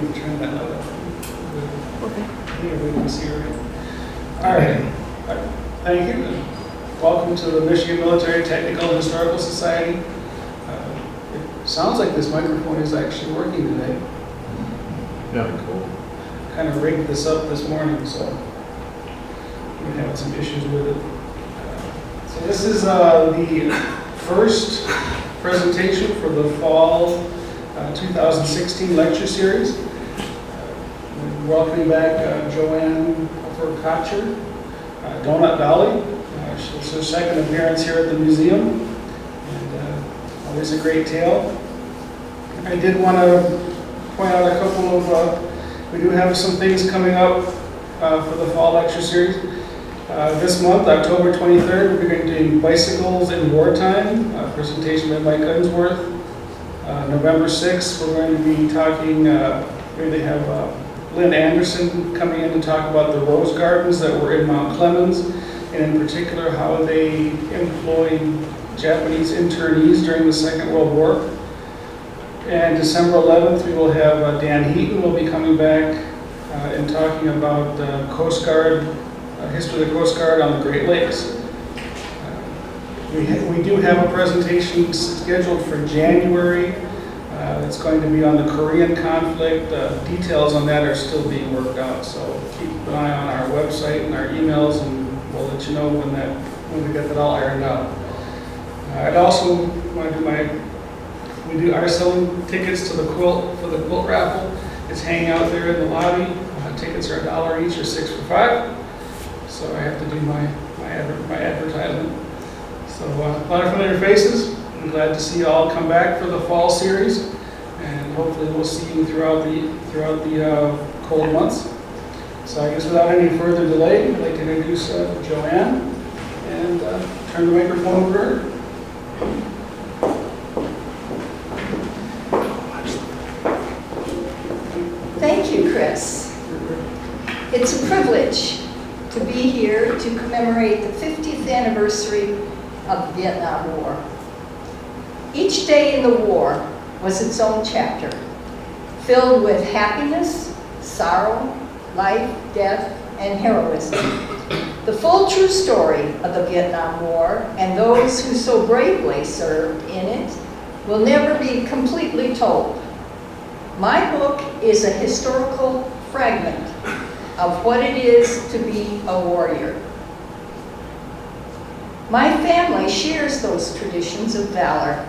need to turn that light up. Okay. I think everybody can see her. All right. Thank you. Welcome to the Michigan Military Technical and Historical Society. It sounds like this microphone is actually working today. Yeah. Pretty cool. Kind of rigged this up this morning, so we had some issues with it. So this is the first presentation for the fall 2016 lecture series. We're welcoming back Joann Puffer Kotcher, Dolly. It's her second appearance here at the museum, and always a great tale. I did want to point out a couple of, we do have some things coming up for the fall lecture series. This month, October 23rd, we're going to be doing Bicycles in Wartime, a presentation by Mike Unsworth. November 6th, we're going to be talking, they have Lynn Anderson coming in to talk about the rose gardens that were in Mount Clemens, and in particular how they employed Japanese internees during the Second World War. And December 11th, we will have Dan Heaton will be coming back and talking about Coast Guard, history of the Coast Guard on the Great Lakes. We do have a presentation scheduled for January. It's going to be on the Korean conflict. Details on that are still being worked out, so keep an eye on our website and our emails, and we'll let you know when we get that all ironed out. I'd also want to do we are selling tickets to the quilt for the quilt raffle. It's hanging out there in the lobby. Tickets are $1 each or 6 for $5. So I have to do my advertisement. So a lot of familiar faces. I'm glad to see you all come back for the fall series, and hopefully we'll see you throughout the cold months. So I guess without any further delay, I'd like to introduce Joann and turn the microphone over to her. Thank you, Chris. It's a privilege to be here to commemorate the 50th anniversary of the Vietnam War. Each day in the war was its own chapter, filled with happiness, sorrow, life, death, and heroism. The full true story of the Vietnam War and those who so bravely served in it will never be completely told. My book is a historical fragment of what it is to be a warrior. My family shares those traditions of valor.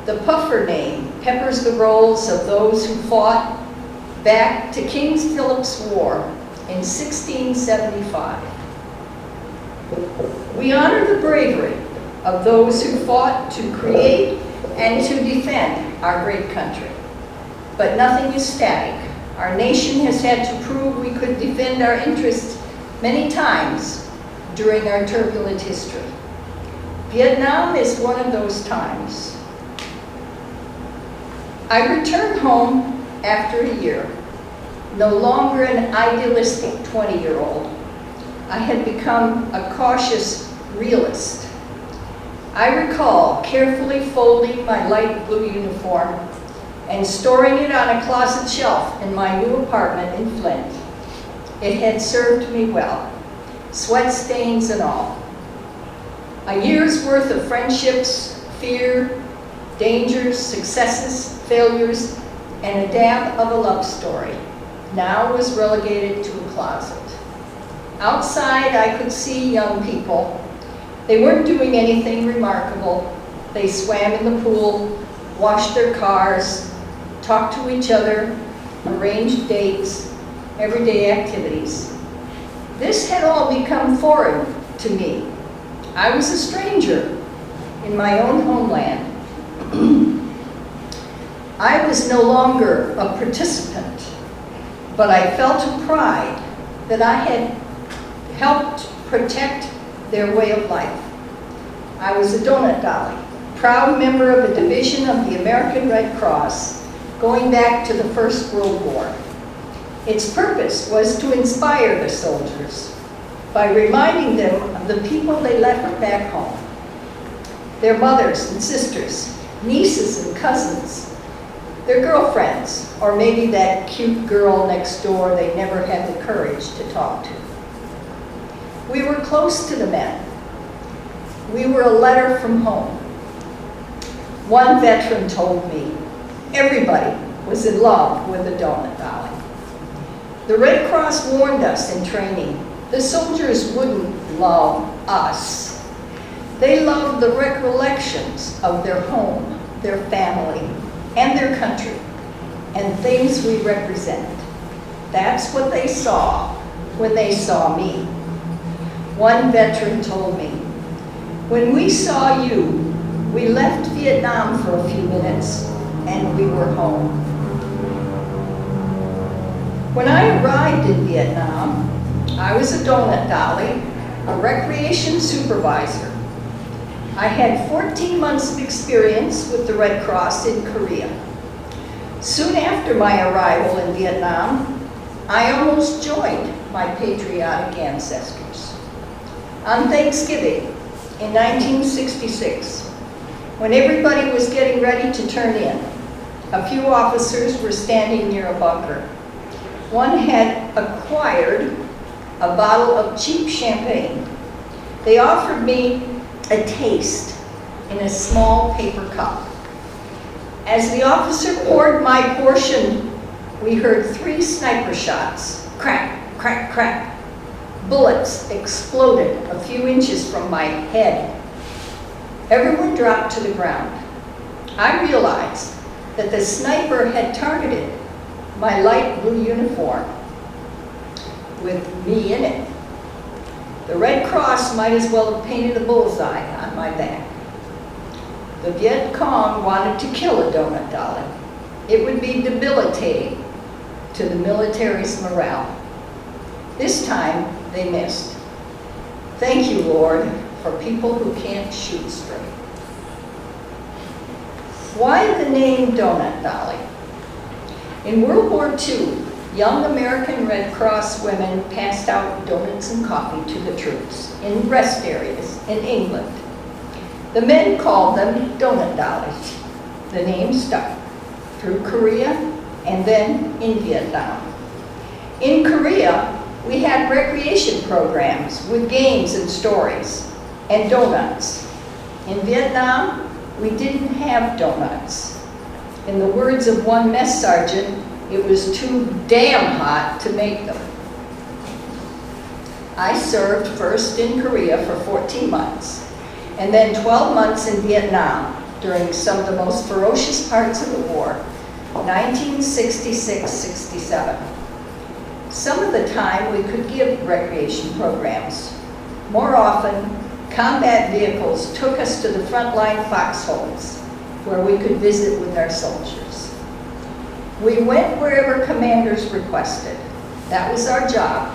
The Puffer name peppers the rolls of those who fought back to King Philip's War in 1675. We honor the bravery of those who fought to create and to defend our great country. But nothing is static. Our nation has had to prove we could defend our interests many times during our turbulent history. Vietnam is one of those times. I returned home after a year, no longer an idealistic 20-year-old. I had become a cautious realist. I recall carefully folding my light blue uniform and storing it on a closet shelf in my new apartment in Flint. It had served me well, sweat stains and all. A year's worth of friendships, fear, dangers, successes, failures, and a dab of a love story now was relegated to a closet. Outside, I could see young people. They weren't doing anything remarkable. They swam in the pool, washed their cars, talked to each other, arranged dates, everyday activities. This had all become foreign to me. I was a stranger in my own homeland. I was no longer a participant, but I felt a pride that I had helped protect their way of life. I was a donut dolly, proud member of a division of the American Red Cross, going back to the First World War. Its purpose was to inspire the soldiers by reminding them of the people they left back home, their mothers and sisters, nieces and cousins, their girlfriends, or maybe that cute girl next door they never had the courage to talk to. We were close to the men. We were a letter from home. One veteran told me everybody was in love with a donut dolly. The Red Cross warned us in training, the soldiers wouldn't love us. They loved the recollections of their home, their family, and their country, and things we represent. That's what they saw when they saw me. One veteran told me, when we saw you, we left Vietnam for a few minutes, and we were home. When I arrived in Vietnam, I was a donut dolly, a recreation supervisor. I had 14 months of experience with the Red Cross in Korea. Soon after my arrival in Vietnam, I almost joined my patriotic ancestors. On Thanksgiving in 1966, when everybody was getting ready to turn in, a few officers were standing near a bunker. One had acquired a bottle of cheap champagne. They offered me a taste in a small paper cup. As the officer poured my portion, we heard 3 sniper shots. Crack, crack, crack. Bullets exploded a few inches from my head. Everyone dropped to the ground. I realized that the sniper had targeted my light blue uniform with me in it. The Red Cross might as well have painted a bullseye on my back. The Viet Cong wanted to kill a donut dolly. It would be debilitating to the military's morale. This time, they missed. Thank you, Lord, for people who can't shoot straight. Why the name Donut Dolly? In World War II, young American Red Cross women passed out donuts and coffee to the troops in rest areas in England. The men called them donut dollies. The name stuck through Korea and then in Vietnam. In Korea, we had recreation programs with games and stories and donuts. In Vietnam, we didn't have donuts. In the words of one mess sergeant, it was too damn hot to make them. I served first in Korea for 14 months, and then 12 months in Vietnam during some of the most ferocious parts of the war, 1966-67. Some of the time we could give recreation programs. More often, combat vehicles took us to the frontline foxholes where we could visit with our soldiers. We went wherever commanders requested. That was our job,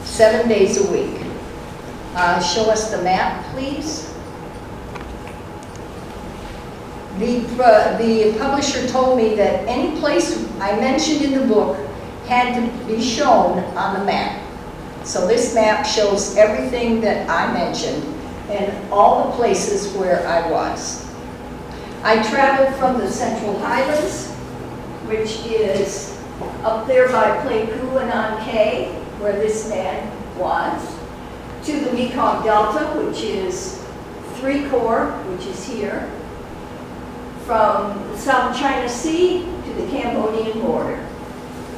7 days a week. Show us the map, please. The publisher told me that any place I mentioned in the book had to be shown on the map. So this map shows everything that I mentioned and all the places where I was. I traveled from the Central Highlands, which is up there by Pleiku and An-Khe, where this man was, to the Mekong Delta, which is 3 Corps, which is here, from the South China Sea to the Cambodian border.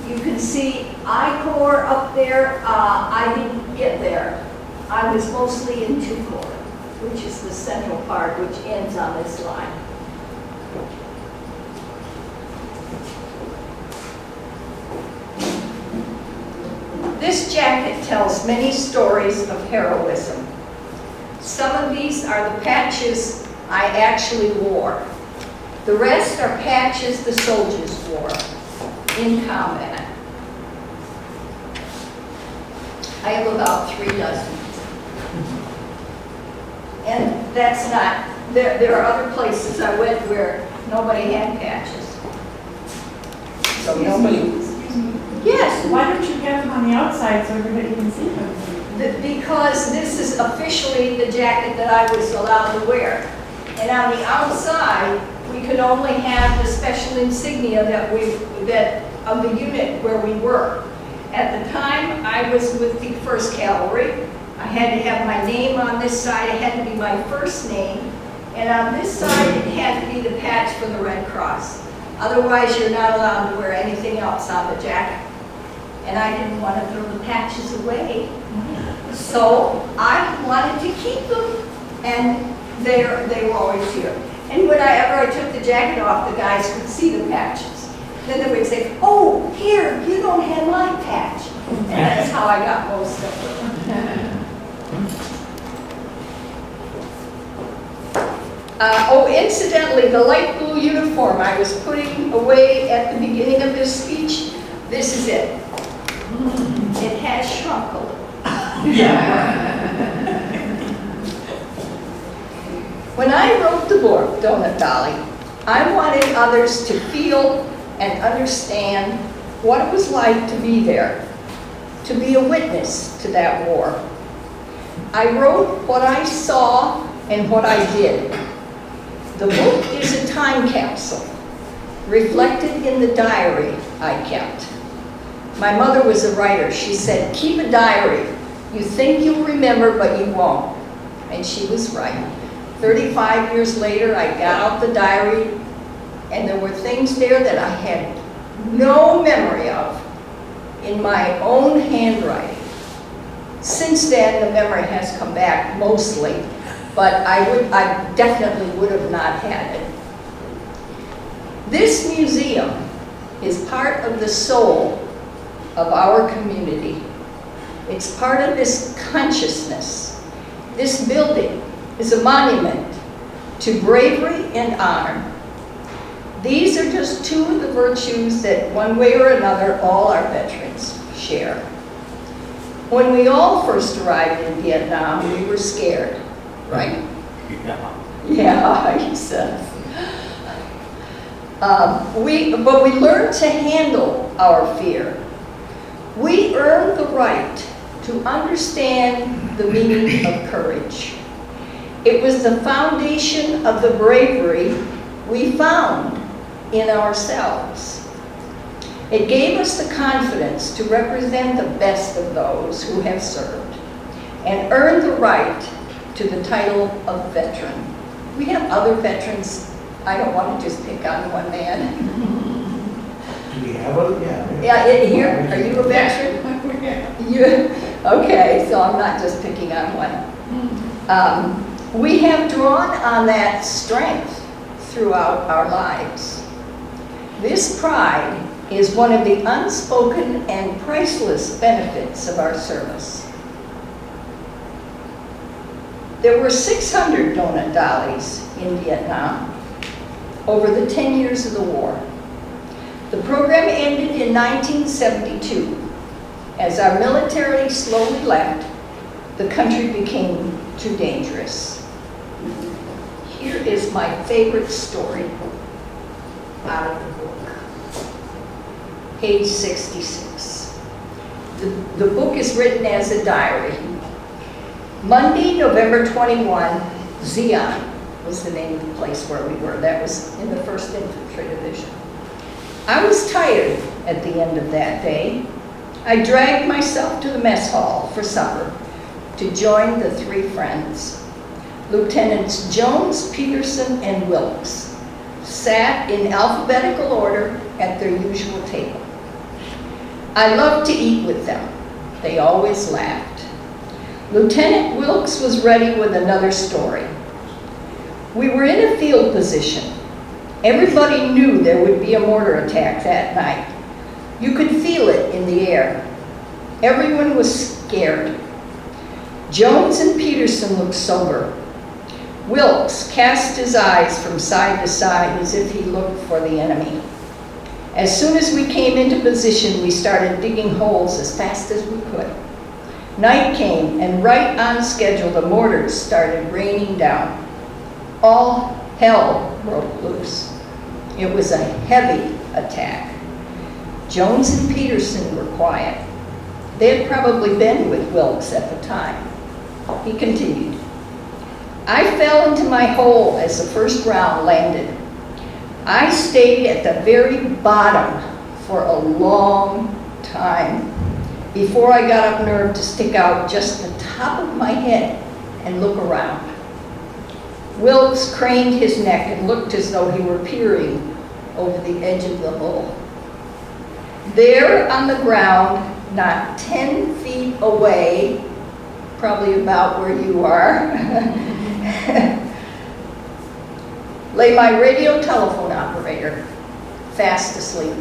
You can see I Corps up there. I didn't get there. I was mostly in 2 Corps, which is the central part, which ends on this line. This jacket tells many stories of heroism. Some of these are the patches I actually wore. The rest are patches the soldiers wore in combat. I have about 3 dozen. And that's not, there are other places I went where nobody had patches. So nobody. Yes. Why don't you get them on the outside so everybody can see them? Because this is officially the jacket that I was allowed to wear. And on the outside, we could only have the special insignia that of the unit where we were. At the time, I was with the 1st Cavalry. I had to have my name on this side. It had to be my first name. And on this side, it had to be the patch for the Red Cross. Otherwise, you're not allowed to wear anything else on the jacket. And I didn't want to throw the patches away. So I wanted to keep them, and they were always here. And whenever I took the jacket off, the guys could see the patches. Then they would say, "Oh, here, you don't have my patch." And that's how I got most of them. Incidentally, the light blue uniform I was putting away at the beginning of this speech, this is it. It has shrunk a little. When I wrote the book, Donut Dolly, I wanted others to feel and understand what it was like to be there, to be a witness to that war. I wrote what I saw and what I did. The book is a time capsule, reflected in the diary I kept. My mother was a writer. She said, "Keep a diary. You think you'll remember, but you won't." And she was right. 35 years later, I got out the diary, and there were things there that I had no memory of in my own handwriting. Since then, the memory has come back mostly, but I definitely would have not had it. This museum is part of the soul of our community. It's part of this consciousness. This building is a monument to bravery and honor. These are just two of the virtues that, one way or another, all our veterans share. When we all first arrived in Vietnam, we were scared, right? Yeah, he says. But we learned to handle our fear. We earned the right to understand the meaning of courage. It was the foundation of the bravery we found in ourselves. It gave us the confidence to represent the best of those who have served and earned the right to the title of veteran. We have other veterans. I don't want to just pick on one man. Do we have a, yeah. Yeah, here, are you a veteran? You, okay, so I'm not just picking on one. We have drawn on that strength throughout our lives. This pride is one of the unspoken and priceless benefits of our service. There were 600 Donut Dollies in Vietnam over the 10 years of the war. The program ended in 1972. As our military slowly left, the country became too dangerous. Here is my favorite story out of the book. Page 66. The book is written as a diary. Monday, November 21, Zion was the name of the place where we were. That was in the 1st Infantry Division. I was tired at the end of that day. I dragged myself to the mess hall for supper to join the 3 friends. Lieutenants Jones, Peterson, and Wilkes sat in alphabetical order at their usual table. I loved to eat with them. They always laughed. Lieutenant Wilkes was ready with another story. We were in a field position. Everybody knew there would be a mortar attack that night. You could feel it in the air. Everyone was scared. Jones and Peterson looked sober. Wilkes cast his eyes from side to side as if he looked for the enemy. As soon as we came into position, we started digging holes as fast as we could. Night came, and right on schedule, the mortars started raining down. All hell broke loose. It was a heavy attack. Jones and Peterson were quiet. They had probably been with Wilkes at the time. He continued. I fell into my hole as the first round landed. I stayed at the very bottom for a long time before I got up nerve to stick out just the top of my head and look around. Wilkes craned his neck and looked as though he were peering over the edge of the hole. There on the ground, not 10 feet away, probably about where you are, lay my radio telephone operator, fast asleep.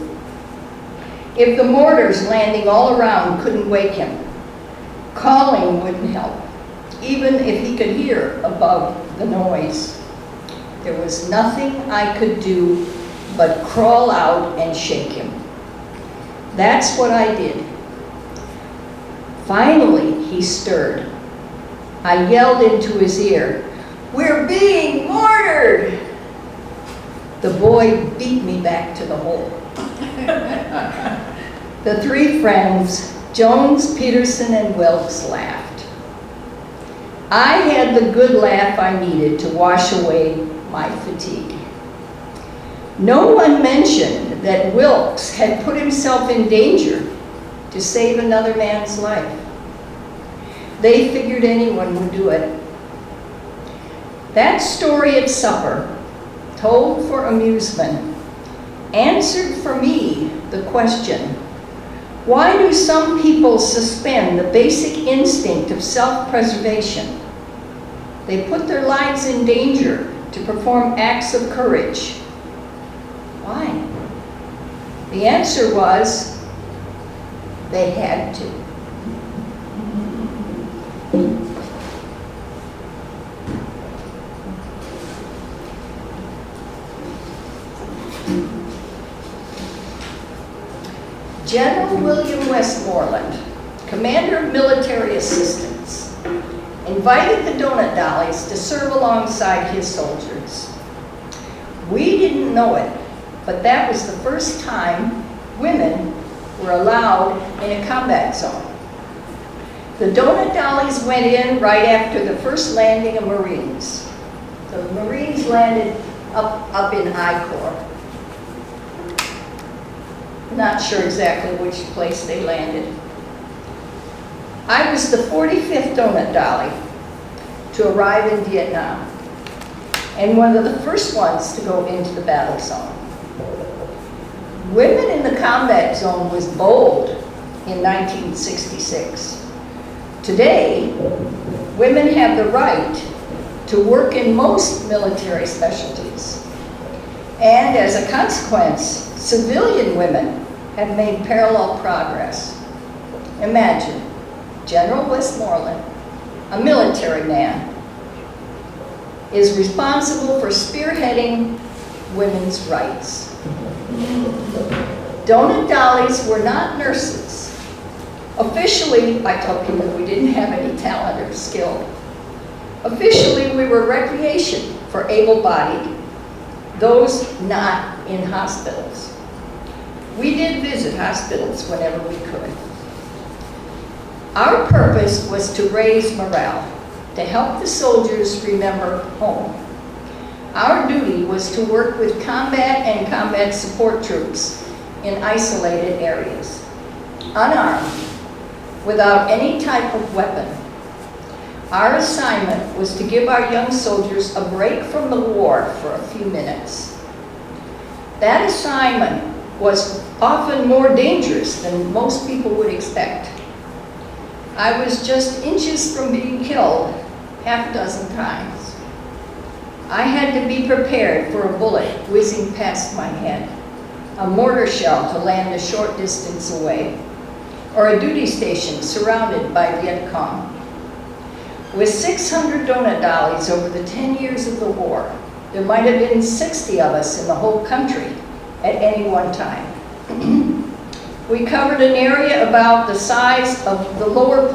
If the mortars landing all around couldn't wake him, calling wouldn't help, even if he could hear above the noise. There was nothing I could do but crawl out and shake him. That's what I did. Finally, he stirred. I yelled into his ear, "We're being mortared!" The boy beat me back to the hole. The three friends, Jones, Peterson, and Wilkes, laughed. I had the good laugh I needed to wash away my fatigue. No one mentioned that Wilkes had put himself in danger to save another man's life. They figured anyone would do it. That story at supper, told for amusement, answered for me the question, why do some people suspend the basic instinct of self-preservation? They put their lives in danger to perform acts of courage. Why? The answer was, they had to. General William Westmoreland, commander of military assistance, invited the donut dollies to serve alongside his soldiers. We didn't know it, but that was the first time women were allowed in a combat zone. The donut dollies went in right after the first landing of Marines. The Marines landed up in I Corps. Not sure exactly which place they landed. I was the 45th donut dolly to arrive in Vietnam, and one of the first ones to go into the battle zone. Women in the combat zone was bold in 1966. Today, women have the right to work in most military specialties. And as a consequence, civilian women have made parallel progress. Imagine, General Westmoreland, a military man, is responsible for spearheading women's rights. Donut dollies were not nurses. Officially, I told people we didn't have any talent or skill. Officially, we were recreation for able-bodied, those not in hospitals. We did visit hospitals whenever we could. Our purpose was to raise morale, to help the soldiers remember home. Our duty was to work with combat and combat support troops in isolated areas, unarmed, without any type of weapon. Our assignment was to give our young soldiers a break from the war for a few minutes. That assignment was often more dangerous than most people would expect. I was just inches from being killed half a dozen times. I had to be prepared for a bullet whizzing past my head, a mortar shell to land a short distance away, or a duty station surrounded by Viet Cong. With 600 donut dollies over the 10 years of the war, there might have been 60 of us in the whole country at any one time. We covered an area about the size of the lower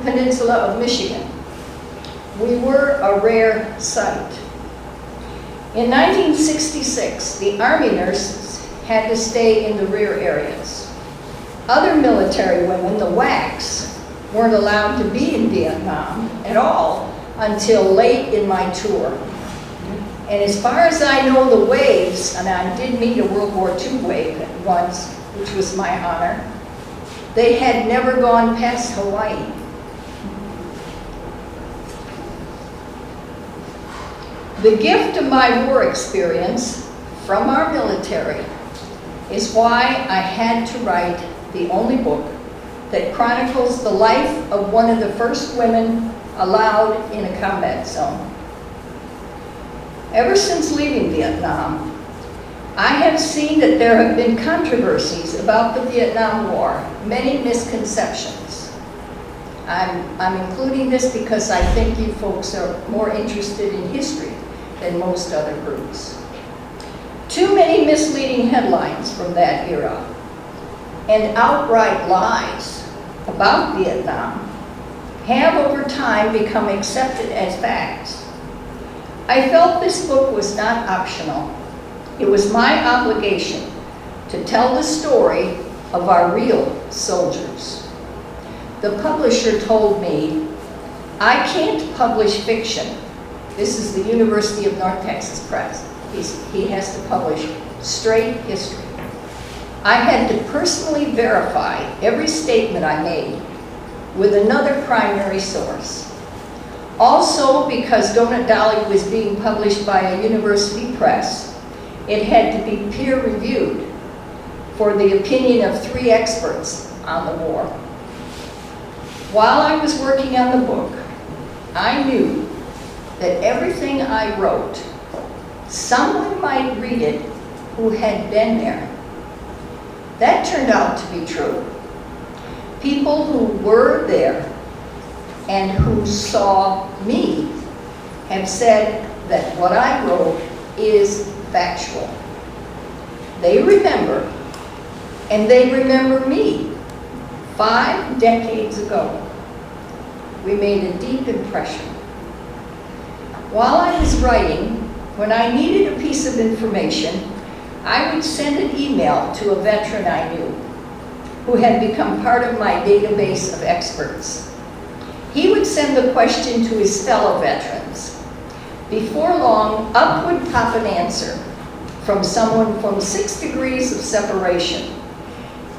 peninsula of Michigan. We were a rare sight. In 1966, the Army nurses had to stay in the rear areas. Other military women, the WACs, weren't allowed to be in Vietnam at all until late in my tour. And as far as I know, the waves, and I did meet a World War II wave once, which was my honor, they had never gone past Hawaii. The gift of my war experience from our military is why I had to write the only book that chronicles the life of one of the first women allowed in a combat zone. Ever since leaving Vietnam, I have seen that there have been controversies about the Vietnam War, many misconceptions. I'm including this because I think you folks are more interested in history than most other groups. Too many misleading headlines from that era and outright lies about Vietnam have over time become accepted as facts. I felt this book was not optional. It was my obligation to tell the story of our real soldiers. The publisher told me, I can't publish fiction. This is the University of North Texas Press. He has to publish straight history. I had to personally verify every statement I made with another primary source. Also, because Donut Dolly was being published by a university press, it had to be peer-reviewed for the opinion of 3 experts on the war. While I was working on the book, I knew that everything I wrote, someone might read it who had been there. That turned out to be true. People who were there and who saw me have said that what I wrote is factual. They remember, and they remember me 5 decades ago. We made a deep impression. While I was writing, when I needed a piece of information, I would send an email to a veteran I knew who had become part of my database of experts. He would send the question to his fellow veterans. Before long, up would pop an answer from someone from 6 degrees of separation.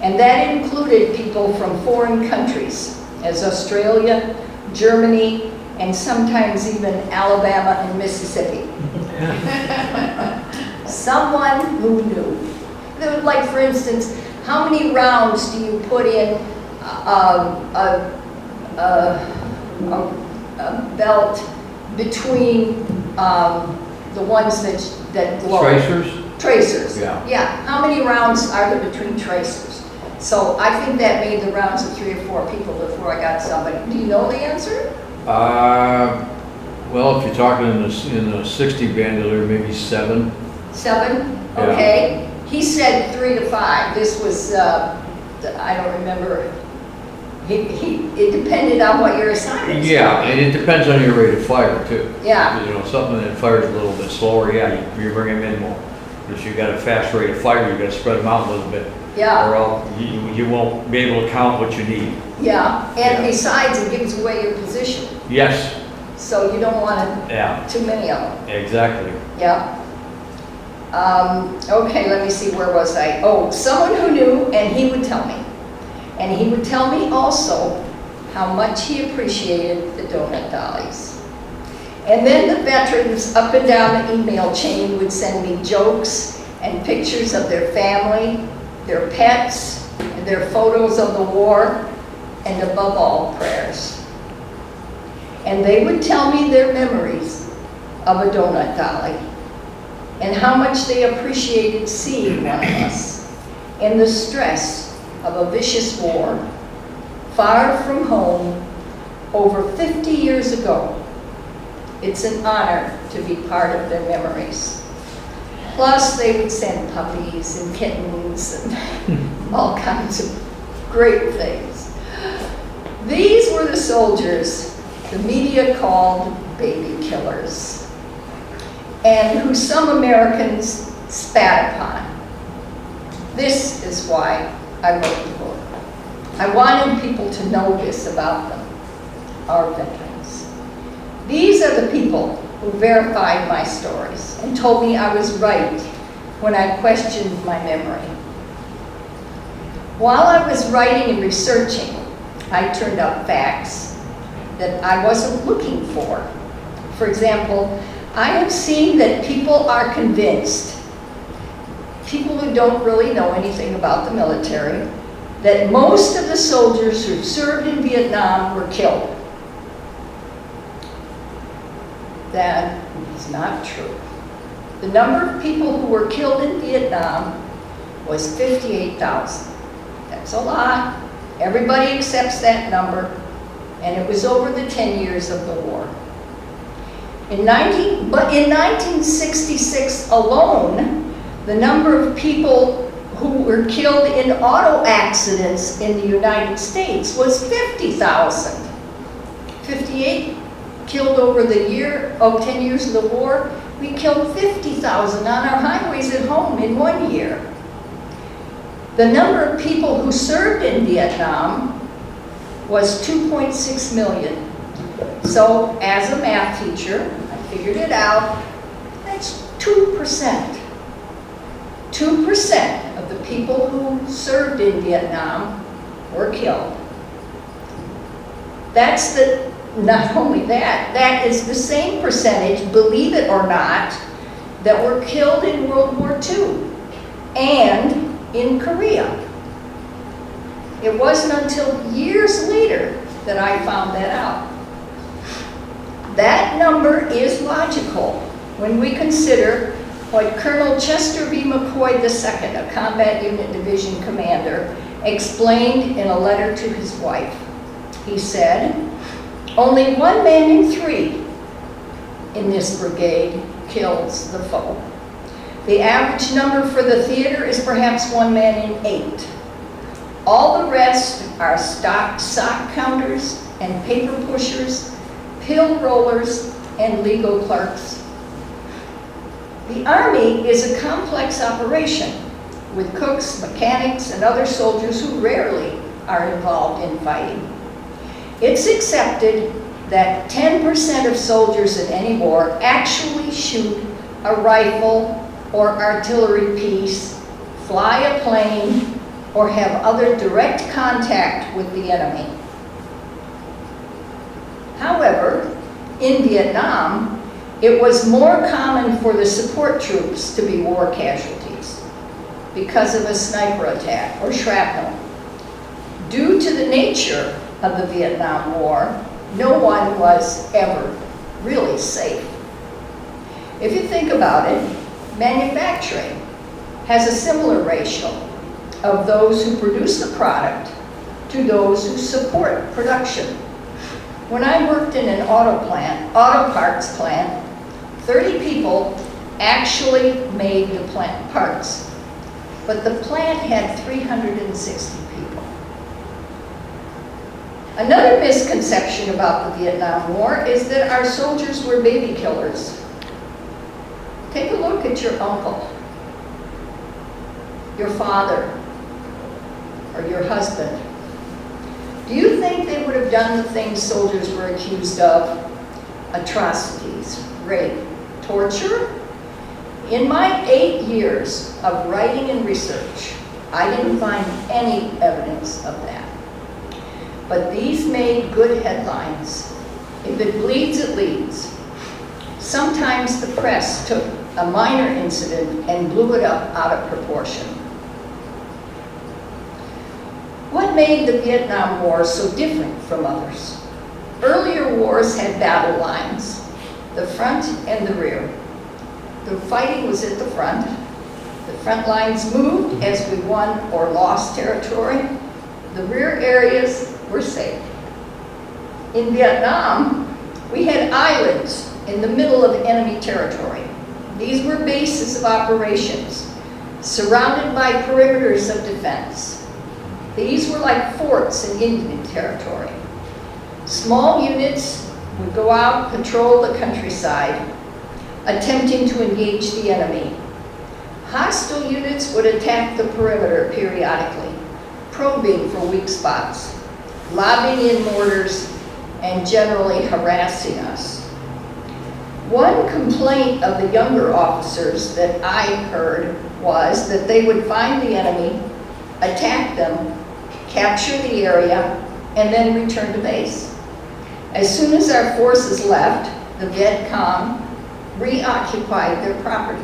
And that included people from foreign countries, as Australia, Germany, and sometimes even Alabama and Mississippi. Someone who knew. Like, for instance, how many rounds do you put in a belt between the ones that glow? Tracers? Tracers. Yeah. Yeah. How many rounds are there between tracers? So I think that made the rounds of 3 or 4 people before I got somebody. Do you know the answer? Well, if you're talking in the 60 bandolier, maybe 7. 7? Yeah. Okay. He said 3 to 5. This was, I don't remember. It depended on what your assignment was. Yeah, and it depends on your rate of fire too. Yeah. You know, something that fires a little bit slower, yeah, you bring them in more. If you got a fast rate of fire, you got to spread them out a little bit. Yeah. Or else you won't be able to count what you need. Yeah. And Yeah. besides, it gives away your position. Yes. So you don't want Yeah. too many of them. Exactly. Yeah. Okay, let me see, where was I? Oh, someone who knew, and he would tell me. And he would tell me also how much he appreciated the donut dollies. And then the veterans up and down the email chain would send me jokes and pictures of their family, their pets, and their photos of the war, and above all, prayers. And they would tell me their memories of a donut dolly and how much they appreciated seeing one of us in the stress of a vicious war, far from home, over 50 years ago. It's an honor to be part of their memories. Plus, they would send puppies and kittens and all kinds of great things. These were the soldiers the media called baby killers, and who some Americans spat upon. This is why I wrote the book. I wanted people to know this about them, our veterans. These are the people who verified my stories and told me I was right when I questioned my memory. While I was writing and researching, I turned up facts that I wasn't looking for. For example, I have seen that people are convinced, people who don't really know anything about the military, that most of the soldiers who served in Vietnam were killed. That is not true. The number of people who were killed in Vietnam was 58,000. That's a lot. Everybody accepts that number, and it was over the 10 years of the war. In 1966 alone, the number of people who were killed in auto accidents in the United States was 50,000. 58 killed over the 10 years of the war. We killed 50,000 on our highways at home in 1 year. The number of people who served in Vietnam was 2.6 million. So as a math teacher, I figured it out, that's 2%. 2% of the people who served in Vietnam were killed. Not only that, that is the same percentage, believe it or not, that were killed in World War II and in Korea. It wasn't until years later that I found that out. That number is logical when we consider what Colonel Chester B. McCoy II, a combat unit division commander, explained in a letter to his wife. He said, "Only 1 man in 3 in this brigade kills the foe. The average number for the theater is perhaps 1 man in 8. All the rest are sock counters and paper pushers, pill rollers, and legal clerks." The Army is a complex operation with cooks, mechanics, and other soldiers who rarely are involved in fighting. It's accepted that 10% of soldiers in any war actually shoot a rifle or artillery piece, fly a plane, or have other direct contact with the enemy. However, in Vietnam, it was more common for the support troops to be war casualties because of a sniper attack or shrapnel. Due to the nature of the Vietnam War, no one was ever really safe. If you think about it, manufacturing has a similar ratio of those who produce the product to those who support production. When I worked in an auto parts plant, 30 people actually made the plant parts, but the plant had 360 people. Another misconception about the Vietnam War is that our soldiers were baby killers. Take a look at your uncle, your father, or your husband. Do you think they would have done the things soldiers were accused of? Atrocities, rape, torture? In my 8 years of writing and research, I didn't find any evidence of that. But these made good headlines. If it bleeds, it leads. Sometimes the press took a minor incident and blew it up out of proportion. What made the Vietnam War so different from others? Earlier wars had battle lines, the front and the rear. The fighting was at the front. The front lines moved as we won or lost territory. The rear areas were safe. In Vietnam, we had islands in the middle of enemy territory. These were bases of operations, surrounded by perimeters of defense. These were like forts in Indian territory. Small units would go out, patrol the countryside, attempting to engage the enemy. Hostile units would attack the perimeter periodically, probing for weak spots, lobbing in mortars, and generally harassing us. One complaint of the younger officers that I heard was that they would find the enemy, attack them, capture the area, and then return to base. As soon as our forces left, the Viet Cong reoccupied their property.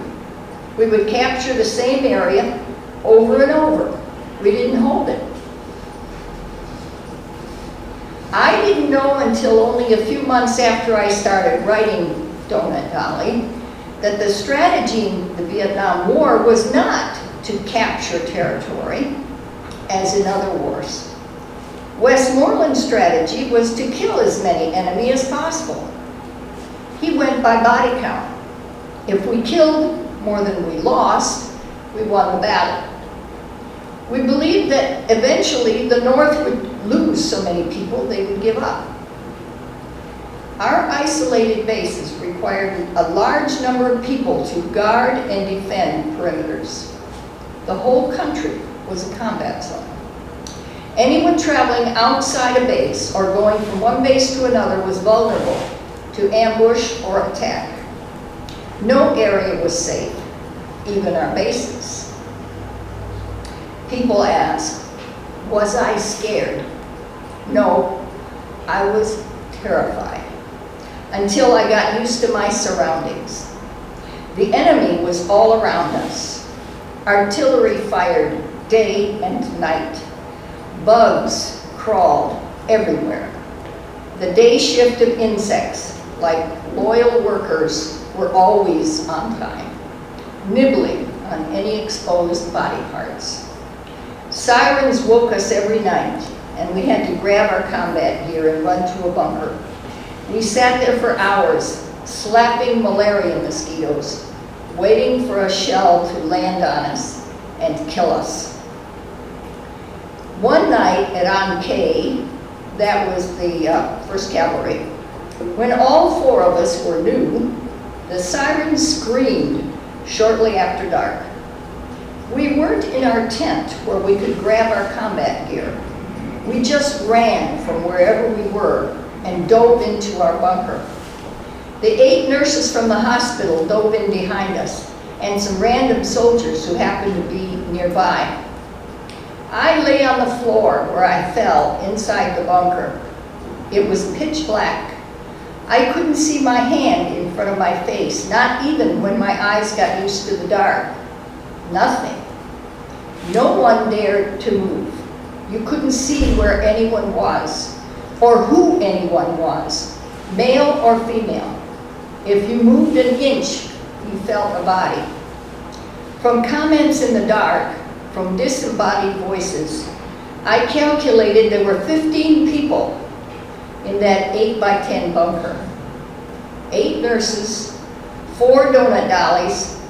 We would capture the same area over and over. We didn't hold it. I didn't know until only a few months after I started writing Donut Dolly that the strategy in the Vietnam War was not to capture territory, as in other wars. Westmoreland's strategy was to kill as many enemy as possible. He went by body count. If we killed more than we lost, we won the battle. We believed that eventually the North would lose so many people they would give up. Our isolated bases required a large number of people to guard and defend perimeters. The whole country was a combat zone. Anyone traveling outside a base or going from one base to another was vulnerable to ambush or attack. No area was safe, even our bases. People ask, was I scared? No, I was terrified, until I got used to my surroundings. The enemy was all around us. Artillery fired day and night. Bugs crawled everywhere. The day shift of insects, like loyal workers, were always on time, nibbling on any exposed body parts. Sirens woke us every night, and we had to grab our combat gear and run to a bunker. We sat there for hours, slapping malaria mosquitoes, waiting for a shell to land on us and kill us. One night at Ankei, that was the 1st Cavalry, when all 4 of us were new, the sirens screamed shortly after dark. We weren't in our tent where we could grab our combat gear. We just ran from wherever we were and dove into our bunker. The 8 nurses from the hospital dove in behind us, and some random soldiers who happened to be nearby. I lay on the floor where I fell inside the bunker. It was pitch black. I couldn't see my hand in front of my face, not even when my eyes got used to the dark. Nothing. No one dared to move. You couldn't see where anyone was, or who anyone was, male or female. If you moved an inch, you felt a body. From comments in the dark, from disembodied voices, I calculated there were 15 people in that 8 by 10 bunker. 8 nurses, 4 donut dollies,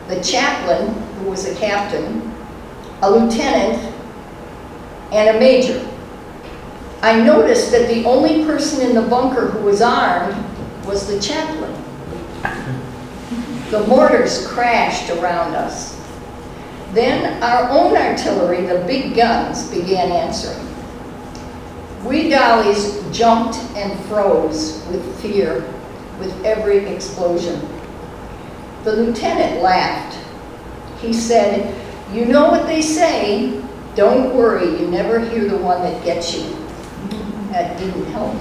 the chaplain, who was a captain, a lieutenant, and a major. I noticed that the only person in the bunker who was armed was the chaplain. The mortars crashed around us. Then our own artillery, the big guns, began answering. We dollies jumped and froze with fear with every explosion. The lieutenant laughed. He said, "You know what they say, don't worry, you never hear the one that gets you." That didn't help.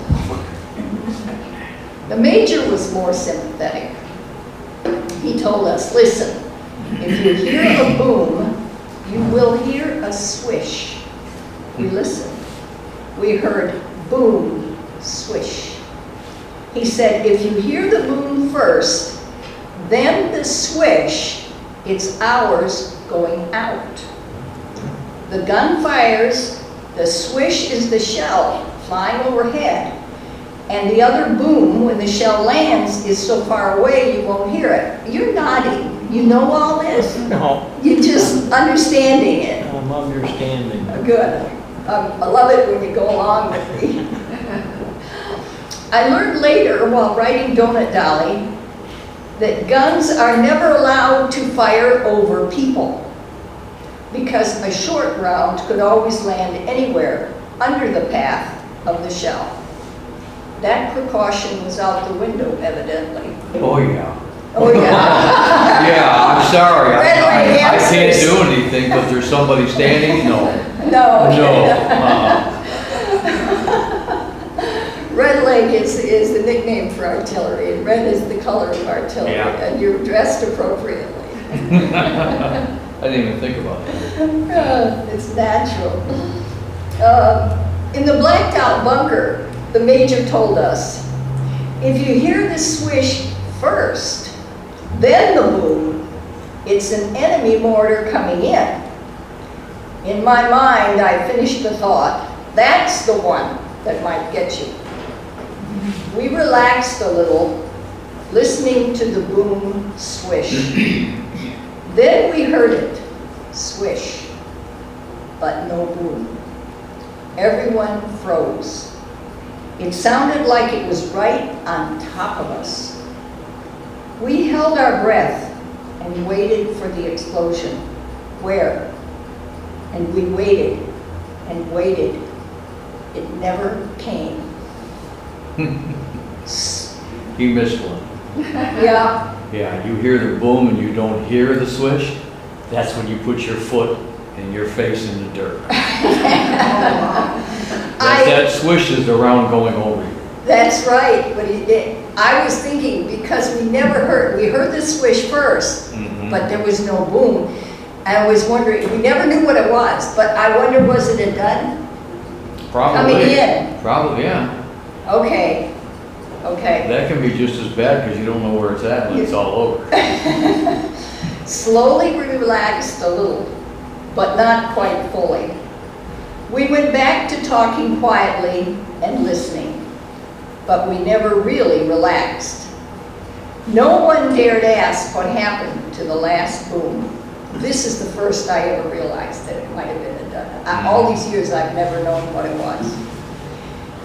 The major was more sympathetic. He told us, "Listen, if you hear a boom, you will hear a swish." We listened. We heard boom, swish. He said, "If you hear the boom first, then the swish, it's ours going out. The gun fires, the swish is the shell flying overhead, and the other boom, when the shell lands, is so far away you won't hear it." You're nodding. You know all this? No, You're just understanding it. I'm understanding. Good. I love it when you go along with me. I learned later while writing Donut Dolly that guns are never allowed to fire over people because a short round could always land anywhere under the path of the shell. That precaution was out the window, evidently. Oh, yeah. Oh, yeah. Yeah, I'm sorry. Red light I can't answers. do anything, but there's somebody standing? No. No. No. Red leg is the nickname for artillery, and red is the color of artillery, Yeah. and you're dressed appropriately. I didn't even think about that. It's natural. In the blacked out bunker, the major told us, if you hear the swish first, then the boom, it's an enemy mortar coming in. In my mind, I finished the thought, that's the one that might get you. We relaxed a little, listening to the boom swish. Then we heard it, swish, but no boom. Everyone froze. It sounded like it was right on top of us. We held our breath and waited for the explosion. Where? And we waited and waited. It never came. You missed one. Yeah, Yeah, you hear the boom and you don't hear the swish. That's when you put your foot and your face in the dirt. That swish is around going over you. that's right. But I was thinking, because we heard the swish first, Mhm. but there was no boom. I was wondering, we never knew what it was, but I wonder, was it a gun Probably. coming in? Probably, yeah. Okay, okay. That can be just as bad because you don't know where it's at when it's all over. Slowly we relaxed a little, but not quite fully. We went back to talking quietly and listening, but we never really relaxed. No one dared ask what happened to the last boom. This is the first I ever realized that it might have been a gun. All these years I've never known what it was.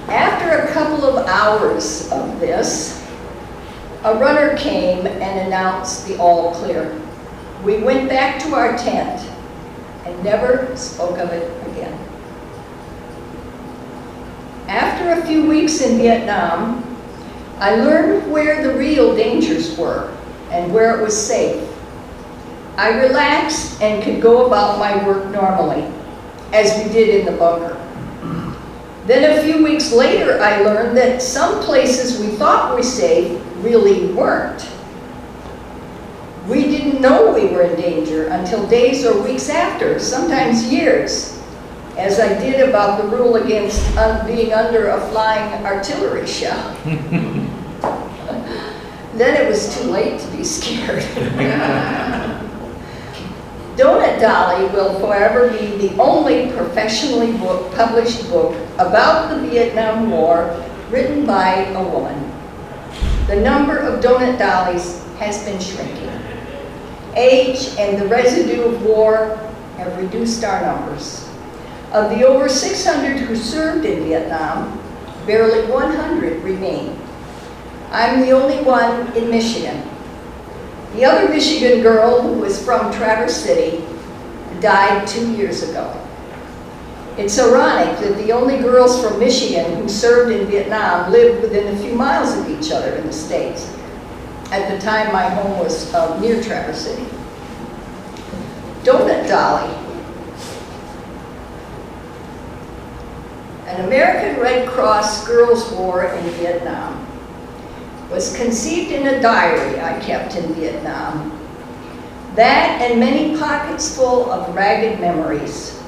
After a couple of hours of this, a runner came and announced the all clear. We went back to our tent and never spoke of it again. After a few weeks in Vietnam, I learned where the real dangers were and where it was safe. I relaxed and could go about my work normally, as we did in the bunker. Then a few weeks later, I learned that some places we thought were safe really weren't. We didn't know we were in danger until days or weeks after, sometimes years, as I did about the rule against being under a flying artillery shell. Then it was too late to be scared. Donut Dolly will forever be the only professionally published book about the Vietnam War written by a woman. The number of Donut Dollies has been shrinking. Age and the residue of war have reduced our numbers. Of the over 600 who served in Vietnam, barely 100 remain. I'm the only one in Michigan. The other Michigan girl, who was from Traverse City, died 2 years ago. It's ironic that the only girls from Michigan who served in Vietnam lived within a few miles of each other in the States. At the time, my home was near Traverse City. Donut Dolly. An American Red Cross Girls' War in Vietnam was conceived in a diary I kept in Vietnam. That and many pockets full of ragged memories.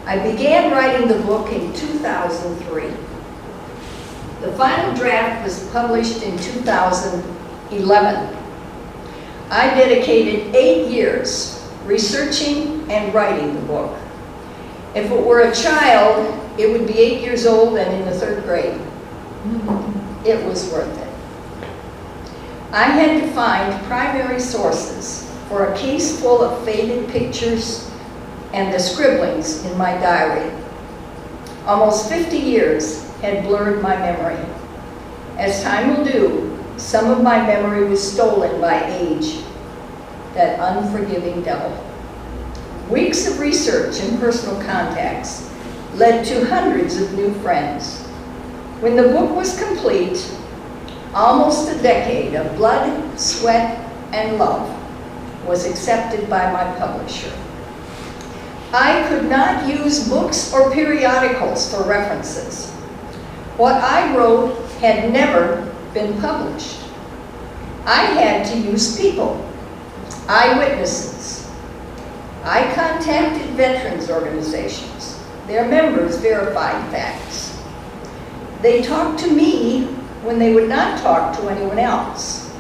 I began writing the book in 2003. The final draft was published in 2011. I dedicated 8 years researching and writing the book. If it were a child, it would be 8 years old and in the 3rd grade. It was worth it. I had to find primary sources for a case full of faded pictures and the scribblings in my diary. Almost 50 years had blurred my memory. As time will do, some of my memory was stolen by age, that unforgiving devil. Weeks of research and personal contacts led to hundreds of new friends. When the book was complete, almost a decade of blood, sweat, and love, was accepted by my publisher. I could not use books or periodicals for references. What I wrote had never been published. I had to use people, eyewitnesses. I contacted veterans organizations. Their members verified facts. They talked to me when they would not talk to anyone else.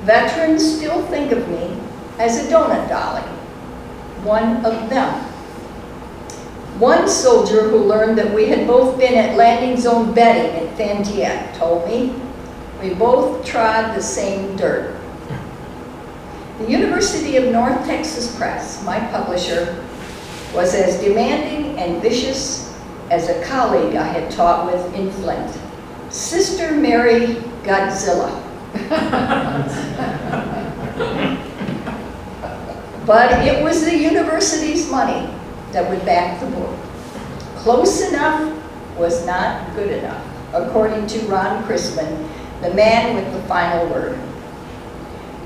Veterans still think of me as a donut dolly, one of them. One soldier who learned that we had both been at landing zone bedding at Fantillette told me we both trod the same dirt. The University of North Texas Press, my publisher, was as demanding and vicious as a colleague I had taught with in Flint, Sister Mary Godzilla. But it was the university's money that would back the book. Close enough was not good enough, according to Ron Crispin, the man with the final word.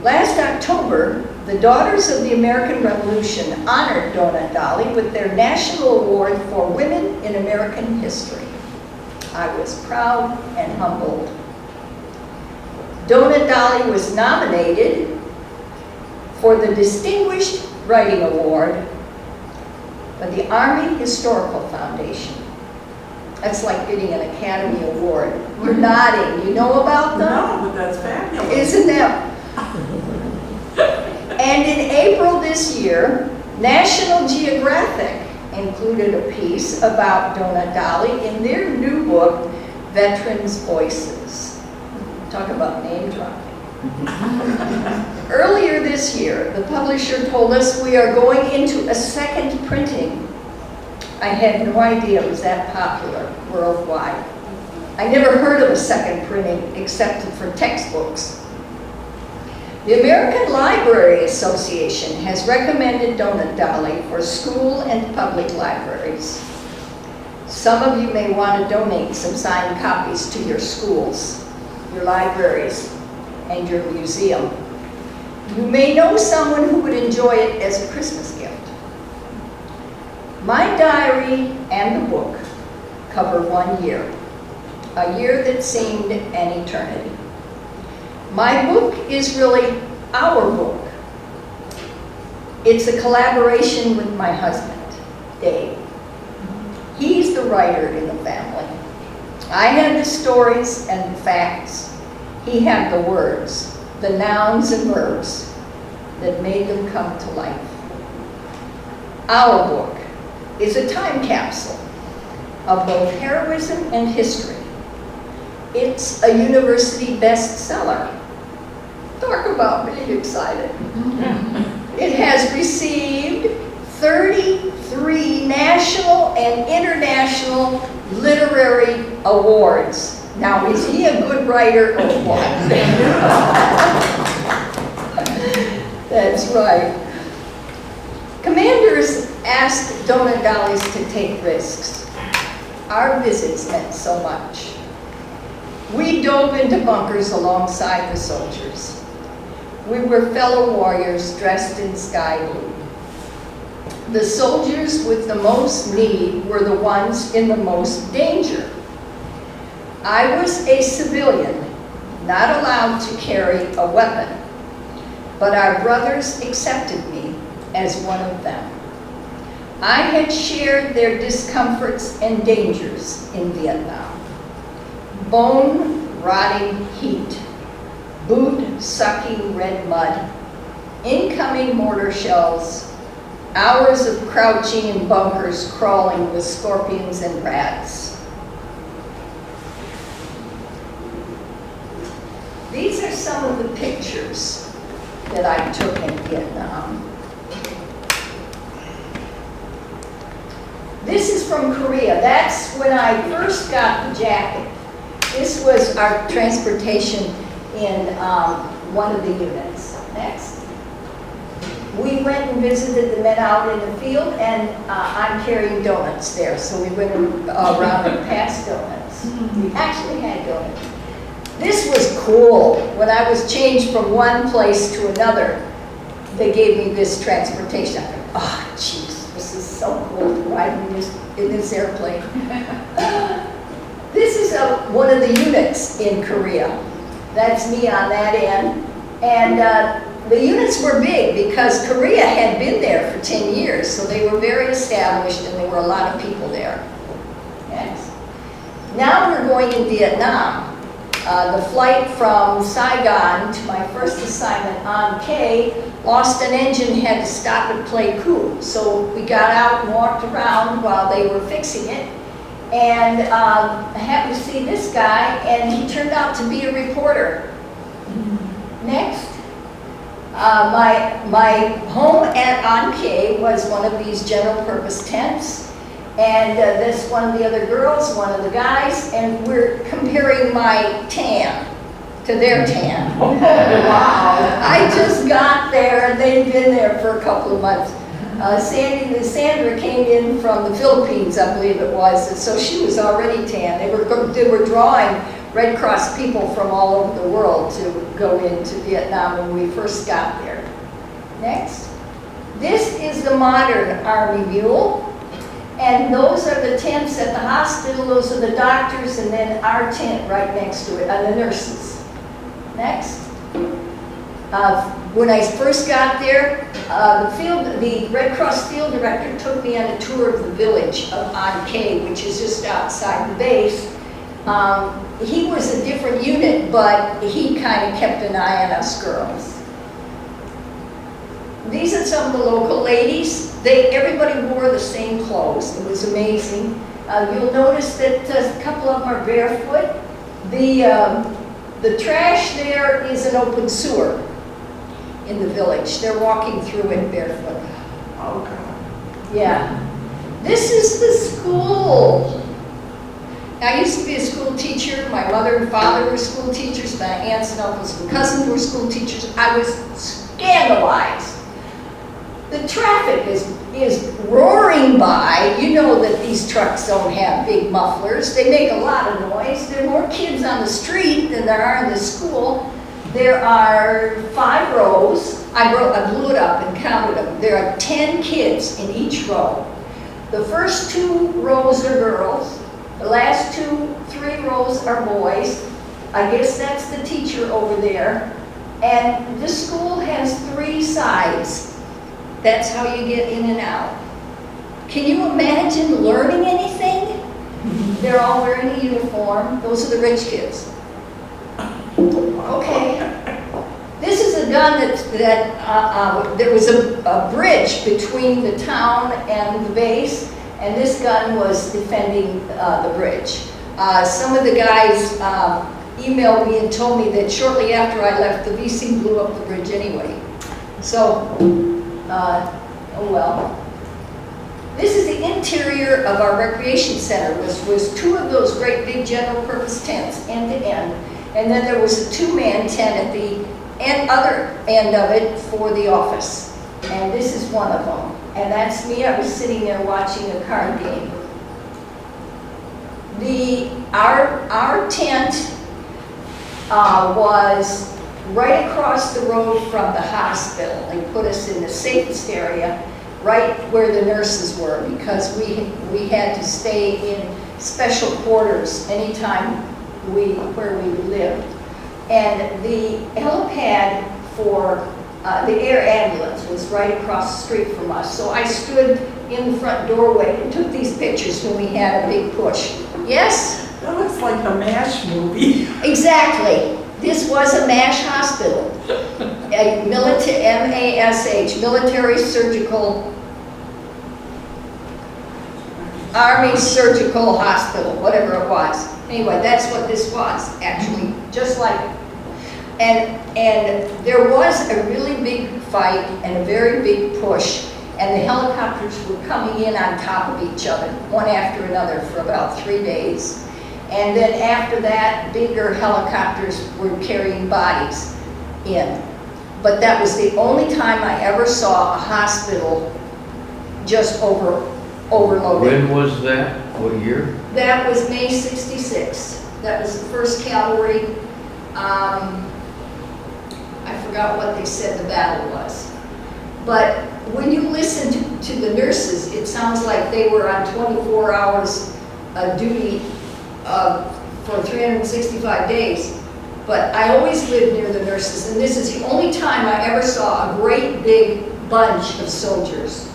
Last October, the Daughters of the American Revolution honored Donut Dolly with their National Award for Women in American History. I was proud and humbled. Donut Dolly was nominated for the Distinguished Writing Award by the Army Historical Foundation. That's like getting an Academy Award. You're nodding. You know about them? No, but that's fabulous. Isn't that? And in April this year, National Geographic included a piece about Donut Dolly in their new book, Veterans' Voices. Talk about name dropping. Earlier this year, the publisher told us we are going into a second printing. I had no idea it was that popular worldwide. I never heard of a second printing except for textbooks. The American Library Association has recommended Donut Dolly for school and public libraries. Some of you may want to donate some signed copies to your schools, your libraries, and your museum. You may know someone who would enjoy it as a Christmas gift. My diary and the book cover 1 year, a year that seemed an eternity. My book is really our book. It's a collaboration with my husband, Dave. He's the writer in the family. I had the stories and the facts. He had the words, the nouns and verbs that made them come to life. Our book is a time capsule of both heroism and history. It's a university bestseller. Talk about being excited. It has received 33 national and international literary awards. Now, is he a good writer or what? That's right. Commanders asked Donut Dollies to take risks. Our visits meant so much. We dove into bunkers alongside the soldiers. We were fellow warriors dressed in sky blue. The soldiers with the most need were the ones in the most danger. I was a civilian, not allowed to carry a weapon, but our brothers accepted me as one of them. I had shared their discomforts and dangers in Vietnam. Bone-rotting heat, boot-sucking red mud, incoming mortar shells, hours of crouching in bunkers crawling with scorpions and rats. These are some of the pictures that I took in Vietnam. This is from Korea. That's when I first got the jacket. This was our transportation in one of the units. Next. We went and visited the men out in the field, and I'm carrying donuts there, so we went around and passed donuts. We actually had donuts. This was cool. When I was changed from one place to another, they gave me this transportation. I thought, oh, jeez, this is so cool to ride in this airplane. This is one of the units in Korea. That's me on that end. And the units were big because Korea had been there for 10 years, so they were very established and there were a lot of people there. Yes. Now we're going in Vietnam. The flight from Saigon to my first assignment on K lost an engine, had to stop at Pleiku. So we got out and walked around while they were fixing it. And I happened to see this guy, and he turned out to be a reporter. Next. My home on K was one of these general purpose tents. And this one of the other girls, one of the guys, and we're comparing my tan to their tan. Wow. I just got there, and they'd been there for a couple of months. Sandra came in from the Philippines, I believe it was, and so she was already tan. They were drawing Red Cross people from all over the world to go into Vietnam when we first got there. Next. This is the modern Army mule. And those are the tents at the hospital, those are the doctors, and then our tent right next to it, and the nurses. Next. When I first got there, the Red Cross field director took me on a tour of the village of On K, which is just outside the base. He was a different unit, but he kind of kept an eye on us girls. These are some of the local ladies. Everybody wore the same clothes. It was amazing. You'll notice that a couple of them are barefoot. The trash there is an open sewer in the village. They're walking through it barefoot. Okay. Yeah. This is the school. I used to be a school teacher. My mother and father were school teachers. My aunts and uncles and cousins were school teachers. I was scandalized. The traffic is roaring by. You know that these trucks don't have big mufflers. They make a lot of noise. There are more kids on the street than there are in the school. There are 5 rows. I blew it up and counted them. There are 10 kids in each row. The first 2 rows are girls. The last 3 rows are boys. I guess that's the teacher over there. And this school has 3 sides. That's how you get in and out. Can you imagine learning anything? They're all wearing a uniform. Those are the rich kids. Okay. This is a gun there was a bridge between the town and the base, and this gun was defending the bridge. Some of the guys emailed me and told me that shortly after I left, the VC blew up the bridge anyway. So, oh well. This is the interior of our recreation center, which was 2 of those great big general purpose tents, end to end. And then there was a 2-man tent at the other end of it for the office. And this is one of them. And that's me. I was sitting there watching a card game. Our tent was right across the road from the hospital. They put us in the safest area, right where the nurses were, because we had to stay in special quarters anytime where we lived. And the helipad for the air ambulance was right across the street from us. So I stood in the front doorway and took these pictures when we had a big push. Yes? That looks like a MASH movie. Exactly. This was a MASH hospital, a MASH, Military Surgical, Army Surgical Hospital, whatever it was. Anyway, that's what this was, actually, just like, and there was a really big fight and a very big push, and the helicopters were coming in on top of each other, one after another, for about 3 days. And then after that, bigger helicopters were carrying bodies in. But that was the only time I ever saw a hospital just overloaded. When was that? What year? That was May '66. That was the 1st Cavalry. I forgot what they said the battle was. But when you listen to the nurses, it sounds like they were on 24 hours duty for 365 days. But I always lived near the nurses, and this is the only time I ever saw a great big bunch of soldiers.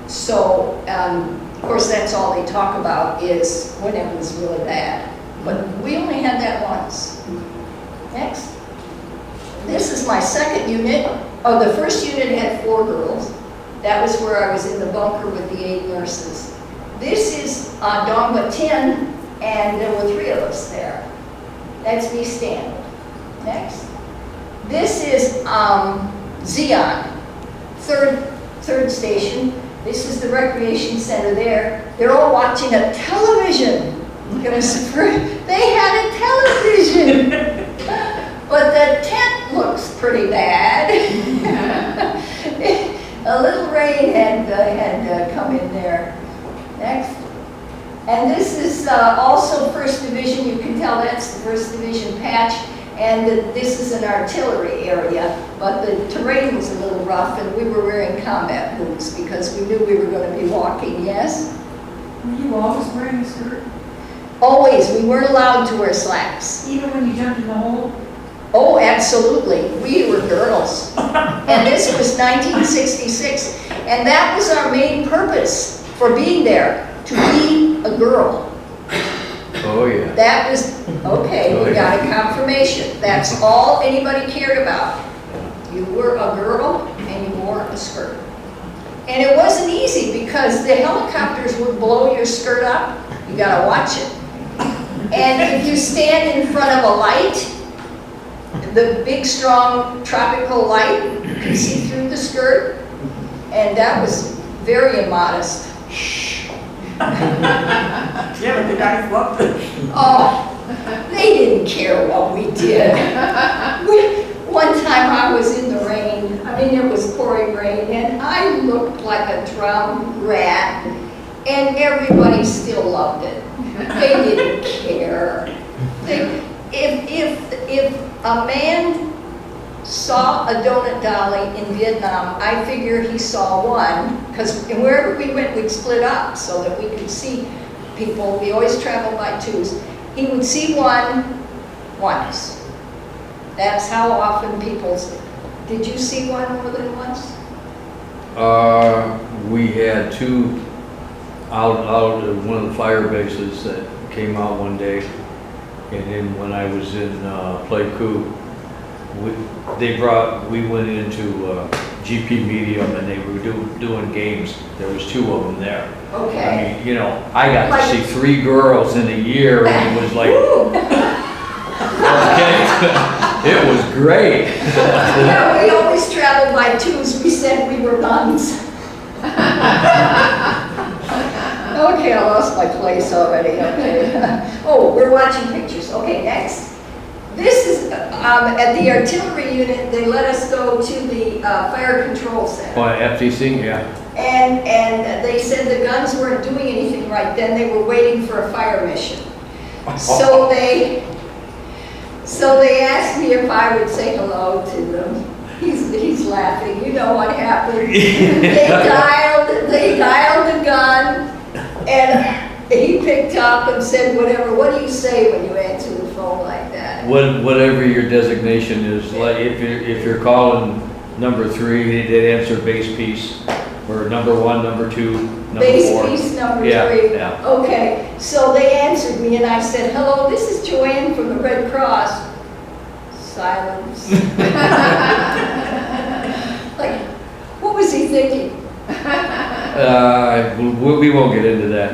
So, of course, that's all they talk about is when it was really bad. But we only had that once. Next. This is my second unit. Oh, the first unit had 4 girls. That was where I was in the bunker with the 8 nurses. This is Dongba 10, and there were 3 of us there. That's me standing. Next. This is Zion, third station. This is the recreation center there. They're all watching a television. It was they had a television. But the tent looks pretty bad. A little rain had come in there. Next. And this is also 1st Division. You can tell that's the 1st Division patch. And this is an artillery area. But the terrain was a little rough, and we were wearing combat boots because we knew we were going to be walking, yes? Were you always wearing a skirt? Always. We weren't allowed to wear slacks. Even when you jumped in the hole? Oh, absolutely. We were girls. And this was 1966. And that was our main purpose for being there, to be a girl. Oh, yeah. That was, okay, Oh, we yeah. got a confirmation. That's all anybody cared about. You were a girl and you wore a skirt. And it wasn't easy because the helicopters would blow your skirt up. You gotta watch it. And if you stand in front of a light, the big, strong tropical light, you can see through the skirt. And that was very immodest. Yeah, but the guys loved it. Oh, they didn't care what we did. One time I was in the rain, I mean it was pouring rain, and I looked like a drowned rat, and everybody still loved it. They didn't care. If a man saw a donut dolly in Vietnam, I figure he saw one, because wherever we went, we'd split up so that we could see people. We always traveled by 2s. He would see one once. That's how often people. Did you see one more than once? We had 2 out of one of the fire bases that came out one day, and then when I was in Pleiku, we went into GP Medium, and they were doing games. There was 2 of them there. Okay. I mean, you know, I got to see 3 girls in a year, and it was like, okay, it was great. Yeah, we always traveled by 2s. We said we were nuns. Okay, I lost my place already. Okay. Oh, we're watching pictures. Okay, next. This is at the artillery unit. They let us go to the fire control center. Oh, FTC, yeah. And they said the guns weren't doing anything right then. They were waiting for a fire mission. So they asked me if I would say hello to them. He's laughing. You know what happened. They dialed the gun, and he picked up and said, whatever. What do you say when you answer the phone like that? Whatever your designation is, like if you're calling number 3, they answer base piece, or number 1, number 2, number 4. Base piece number 3. Yeah. Okay, so they answered me and I said, hello, this is Joann from the Red Cross. Silence. Like, what was he thinking? We won't get into that.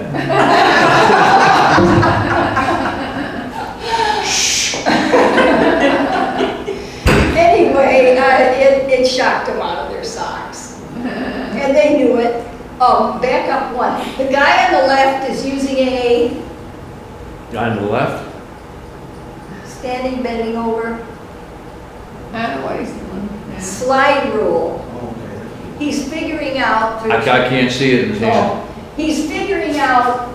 Anyway, it shocked them out of their socks. And they knew it. Oh, back up 1. The guy on the left is using a On the left? standing, bending over, What is doing? slide rule. Okay. He's figuring out. I can't see it in his hand. He's figuring out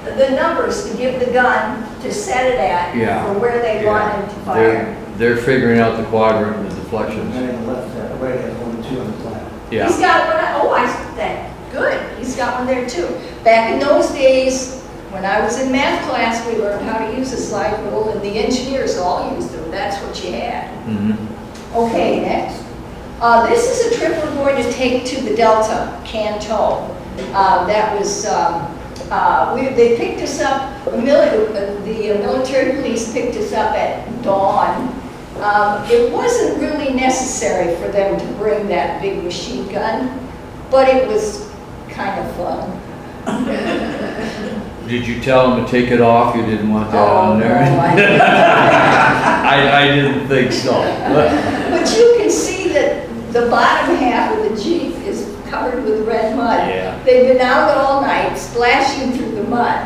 the numbers to give the gun to set it at Yeah. for where they Yeah. wanted to fire. They're figuring out the quadrant and the deflections. And then the left, right has 1 and 2 on the plan. Yeah. He's got one, good, he's got one there too. Back in those days, when I was in math class, we learned how to use a slide rule, and the engineers all used them, that's what you had. Mhm. Okay, next. This is a trip we're going to take to the Delta, Canton. That was, they picked us up, the military police picked us up at dawn. It wasn't really necessary for them to bring that big machine gun, but it was kind of fun. Did you tell them to take it off? You didn't want that on there? No, I didn't. I didn't think so. But you can see that the bottom half of the Jeep is covered with red mud. Yeah. They've been out all night splashing through the mud.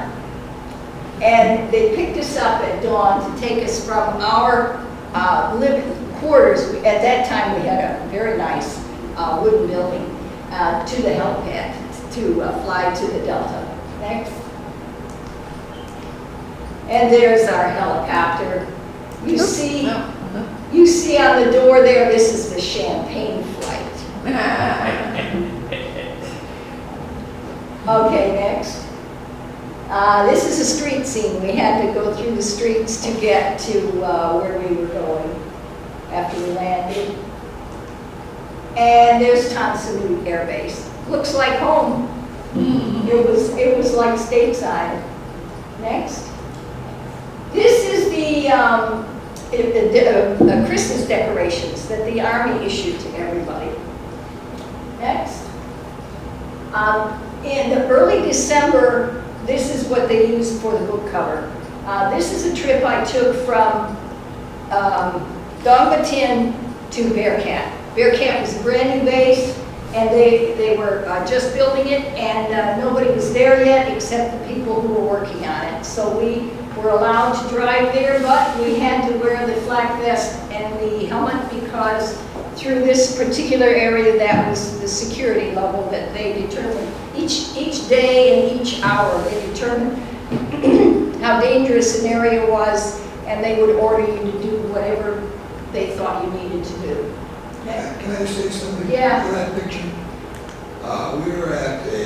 And they picked us up at dawn to take us from our living quarters. At that time, we had a very nice wooden building to the helipad to fly to the Delta. Next. And there's our helicopter. You see on the door there, this is the Champagne flight. Okay, next. This is a street scene. We had to go through the streets to get to where we were going after we landed. And there's Thompson Air Base. Looks like home. It was like stateside. Next. This is the Christmas decorations that the Army issued to everybody. Next. In early December, this is what they used for the book cover. This is a trip I took from Dongbatin to Bearcat. Bearcat was a brand new base, and they were just building it, and nobody was there yet except the people who were working on it. So we were allowed to drive there, but we had to wear the flak vest and the helmet because through this particular area, that was the security level that they determined. Each day and each hour, they determined how dangerous an area was, and they would order you to do whatever they thought you needed to do. Can I say something? Yeah. For that picture? We were at a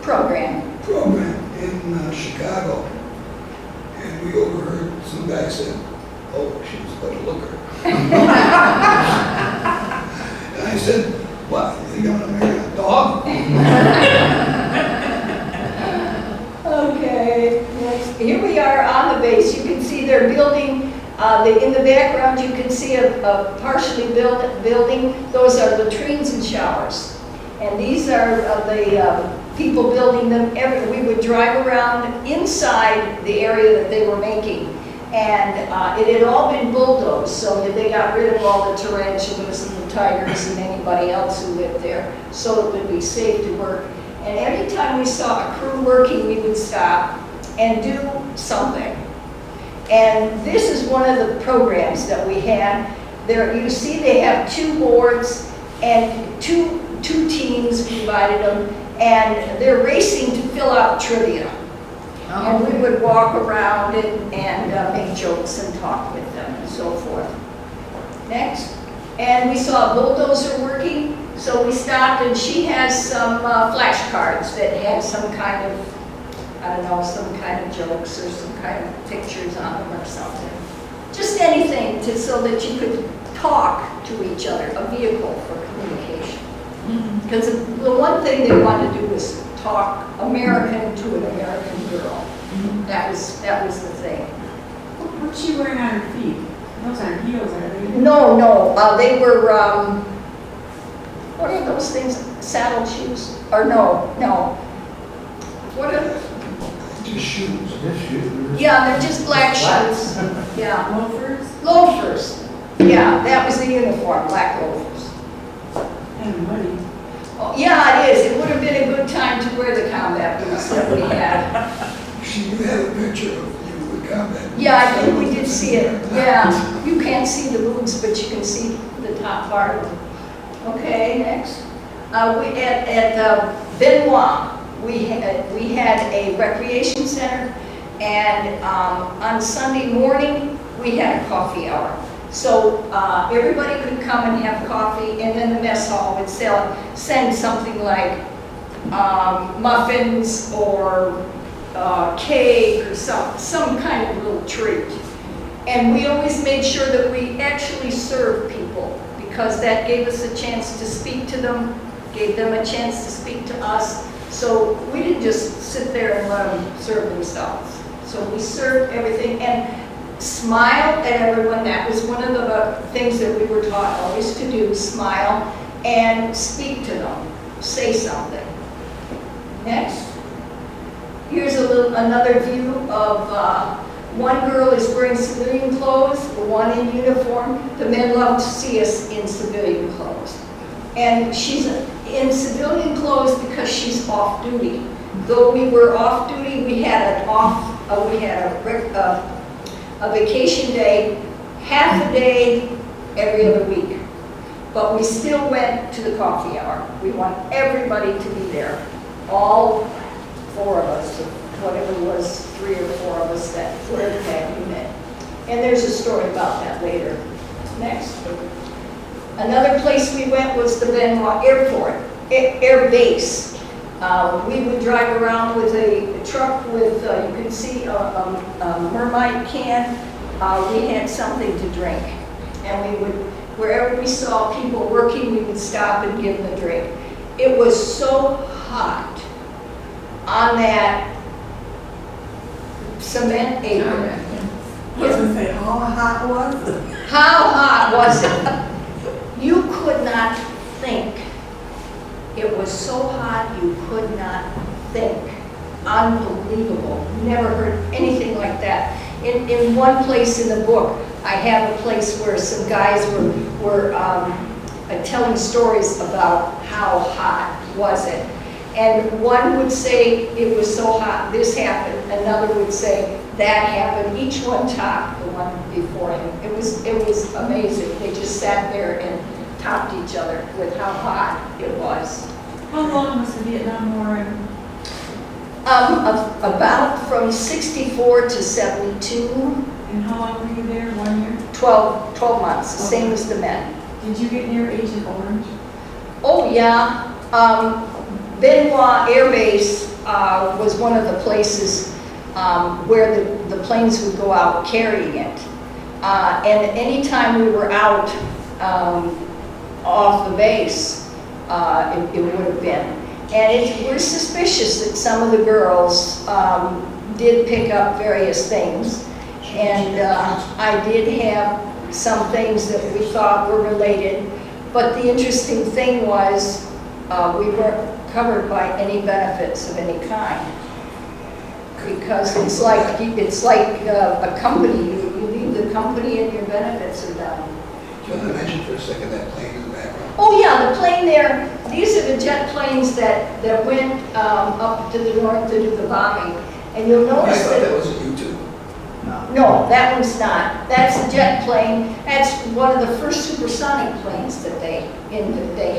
Program. program in Chicago, and we overheard some guy said, "Oh, she was but a looker." And I said, "What, you think I'm gonna marry a dog?" Okay, next. Here we are on the base. You can see they're building, in the background you can see a partially built building. Those are latrines and showers. And these are the people building them. We would drive around inside the area that they were making. And it had all been bulldozed, so they got rid of all the tarantulas and the tigers and anybody else who lived there, so it would be safe to work. And every time we saw a crew working, we would stop and do something. And this is one of the programs that we had. There, you see they have 2 boards and two teams divided them, and they're racing to fill out trivia. And we would walk around and make jokes and talk with them and so forth. Next. And we saw a bulldozer working, so we stopped, and she has some flashcards that had some kind of, I don't know, some kind of jokes or some kind of pictures on them or something. Just anything so that you could talk to each other, a vehicle for communication. Because the one thing they wanted to do was talk American to an American girl. That was the thing. What's she wearing on her feet? Those aren't heels, are they? No, they were, what are those things, saddle shoes? Or no. What are, Just shoes. yeah, they're just black shoes. Yeah, Loafers loafers. Yeah, that was the uniform, black loafers. and money. Oh, yeah, it is. It would have been a good time to wear the combat boots that we had. You had a picture of you with combat. Yeah, I think we did see it. Yeah, you can't see the boobs, but you can see the top part of them. Okay, next. At Benoit, we had a recreation center, And on Sunday morning, we had a coffee hour. So everybody could come and have coffee, and then the mess hall would send something like muffins or cake or some kind of little treat. And we always made sure that we actually served people, because that gave us a chance to speak to them, gave them a chance to speak to us. So we didn't just sit there and let them serve themselves. So we served everything and smile at everyone. That was one of the things that we were taught always to do, smile and speak to them, say something. Next. Here's another view of one girl is wearing civilian clothes, one in uniform. The men love to see us in civilian clothes. And she's in civilian clothes because she's off duty. Though we were off duty, we had a vacation day, half a day every other week. But we still went to the coffee hour. We want everybody to be there. All 4 of us, or whatever it was, 3 or 4 of us that were in that unit. And there's a story about that later. Next. Another place we went was the Benoit Air Base. We would drive around with a truck with, you can see a Mermite can. We had something to drink. And we would, wherever we saw people working, we would stop and give them a drink. It was so hot on that cement apron. I was gonna say, how hot was it? How hot was it? You could not think. It was so hot you could not think. Unbelievable. Never heard anything like that. In one place in the book, I have a place where some guys were telling stories about how hot was it. And one would say it was so hot, this happened. Another would say that happened. Each one topped the one before him. It was amazing. They just sat there and topped each other with how hot it was. How long was the Vietnam War? About from 64 to 72, And how long were you there? 1 year? 12 months, same as the men. Did you get near Agent Orange? Oh yeah, Benoit Air Base was one of the places where the planes would go out carrying it. And anytime we were out off the base, it would have been. And we're suspicious that some of the girls did pick up various things. And I did have some things that we thought were related. But the interesting thing was we weren't covered by any benefits of any kind. Because it's like a company. You leave the company and your benefits are done. Do you want to mention for a second that plane in the background? Oh yeah, the plane there, these are the jet planes that went up to the north to do the bombing. And you'll I notice thought that that, was a U-2. no, that one's not. That's a jet plane. That's one of the first supersonic planes that they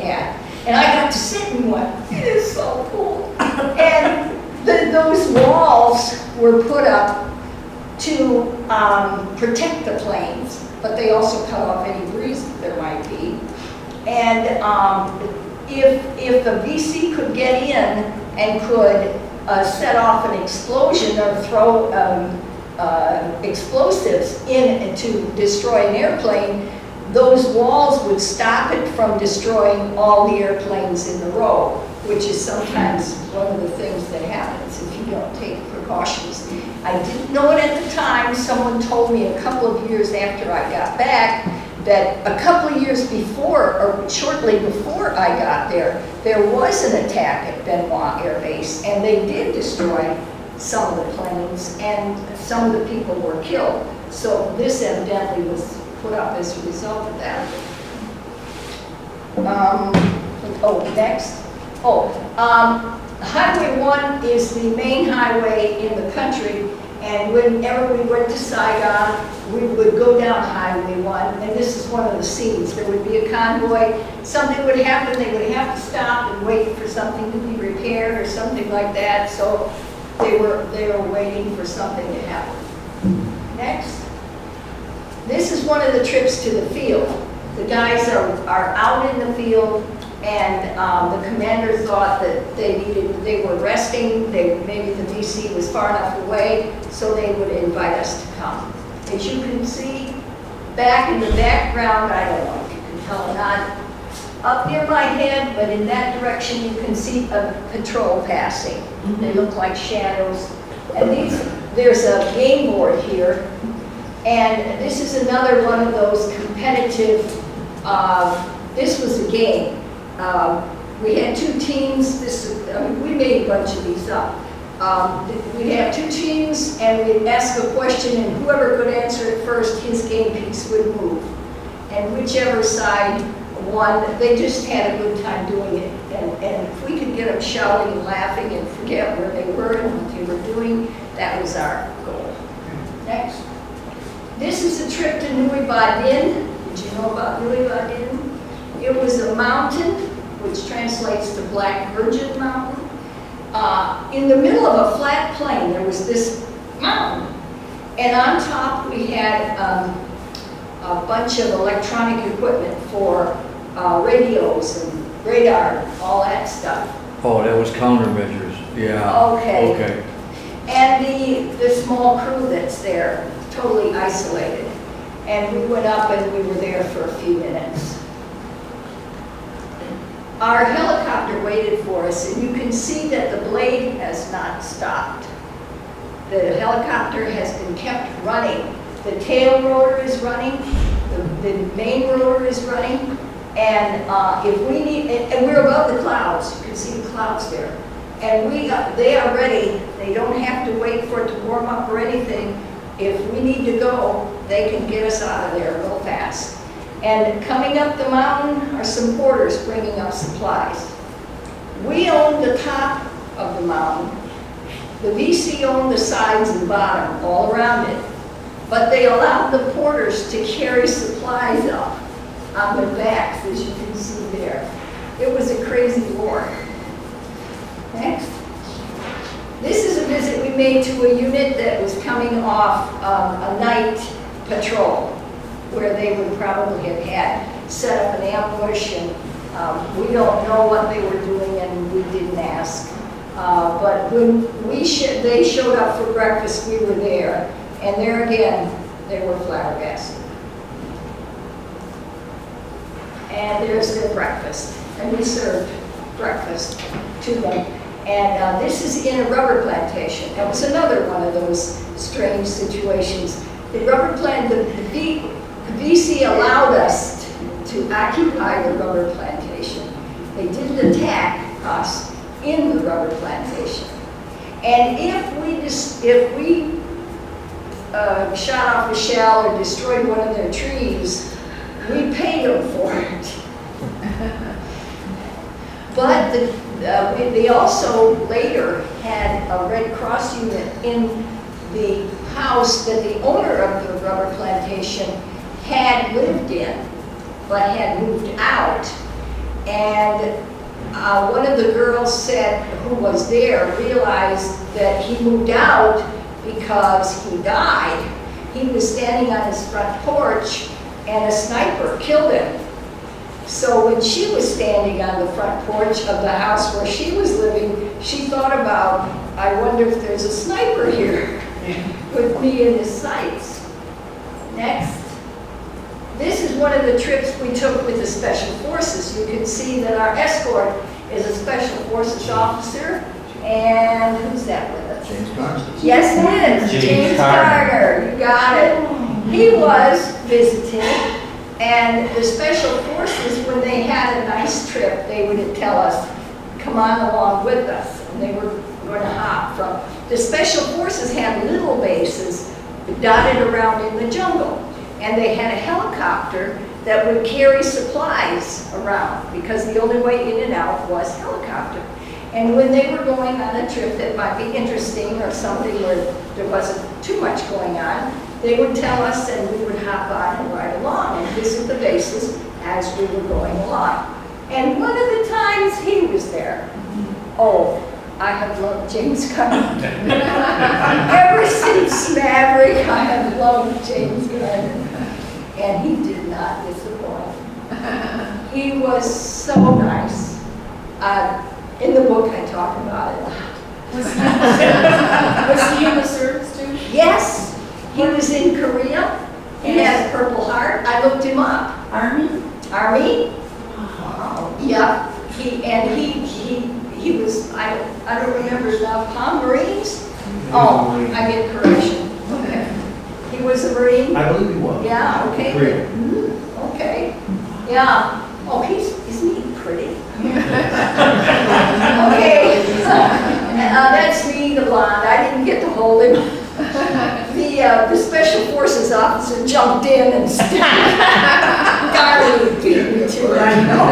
had. And I got to sit in one. It is so cool. And those walls were put up to protect the planes, but they also cut off any breeze that there might be. And if the VC could get in and could set off an explosion or throw explosives in to destroy an airplane, those walls would stop it from destroying all the airplanes in the row, which is sometimes one of the things that happens if you don't take precautions. I didn't know it at the time. Someone told me a couple of years after I got back that a couple of years before, or shortly before I got there, there was an attack at Benoit Air Base, and they did destroy some of the planes, and some of the people were killed. So this evidently was put up as a result of that. Next. Highway 1 is the main highway in the country, and whenever we went to Saigon, we would go down Highway 1, and this is one of the scenes. There would be a convoy, something would happen, they would have to stop and wait for something to be repaired or something like that. So They were waiting for something to happen. Next. This is one of the trips to the field. The guys are out in the field, and the commander thought that they were resting, maybe the DC was far enough away, so they would invite us to come. As you can see, back in the background, I don't know if you can tell or not, up near my head, but in that direction you can see a patrol passing. They look like shadows. And there's a game board here, and this is another one of those competitive, this was a game. We had two teams, we made a bunch of these up. We'd have two teams, and we'd ask a question, and whoever could answer it first, his game piece would move. And whichever side won, they just had a good time doing it. And if we could get them shouting and laughing and forget where they were and what they were doing, that was our goal. Next. This is a trip to Nuevan. Did you know about Nuevan? It was a mountain, which translates to Black Virgin Mountain. In the middle of a flat plain, there was this mountain. And on top, we had a bunch of electronic equipment for radios and radar, all that stuff. Oh, that was countermeasures, yeah. Okay. Okay. And the small crew that's there, totally isolated. And we went up and we were there for a few minutes. Our helicopter waited for us, and you can see that the blade has not stopped. The helicopter has been kept running. The tail rotor is running, the main rotor is running, and if we need, and we're above the clouds, you can see the clouds there. And they are ready, they don't have to wait for it to warm up or anything. If we need to go, they can get us out of there real fast. And coming up the mountain are some porters bringing up supplies. We own the top of the mountain. The VC owned the sides and bottom, all around it. But they allowed the porters to carry supplies up on their backs, as you can see there. It was a crazy war. Next. This is a visit we made to a unit that was coming off a night patrol, where they would probably have had set up an ambush, and we don't know what they were doing, and we didn't ask. But when they showed up for breakfast, we were there, and there again, they were flabbergasted. And there's their breakfast, and we served breakfast to them. And this is in a rubber plantation. That was another one of those strange situations. The rubber plant, the VC allowed us to occupy the rubber plantation. They didn't attack us in the rubber plantation. And if we shot off a shell or destroyed one of their trees, we paid them for it. But they also later had a Red Cross unit in the house that the owner of the rubber plantation had lived in, but had moved out. And one of the girls said, who was there, realized that he moved out because he died. He was standing on his front porch, and a sniper killed him. So when she was standing on the front porch of the house where she was living, she thought about, I wonder if there's a sniper here with me in his sights. Next. This is one of the trips we took with the Special Forces. You can see that our escort is a Special Forces officer. And who's that with us? James Carter. Yes, it is. James Carter. You got it. He was visiting. And the Special Forces, when they had a nice trip, they would tell us, come on along with us. And they were going to hop from. The Special Forces had little bases dotted around in the jungle. And they had a helicopter that would carry supplies around, because the only way in and out was helicopter. And when they were going on a trip that might be interesting or something where there wasn't too much going on, they would tell us, and we would hop on and ride along and visit the bases as we were going along. And one of the times he was there, oh, I have loved James Garner. Ever since Maverick, I have loved James Garner. And he did not disappoint. He was so nice. In the book, I talk about it. Was he in the service too? Yes, he was in Korea. He had a Purple Heart. I looked him up. Army? Army. Wow. Yeah. He was. I don't remember now. Marines. Oh, I get correction. Okay. He was a Marine. I believe he was. Yeah. Okay. Korea. Okay. Yeah. Oh, isn't he pretty? Okay. That's me, the blonde. I didn't get to hold him. The Special Forces officer jumped in and Darling beat me to it, I know.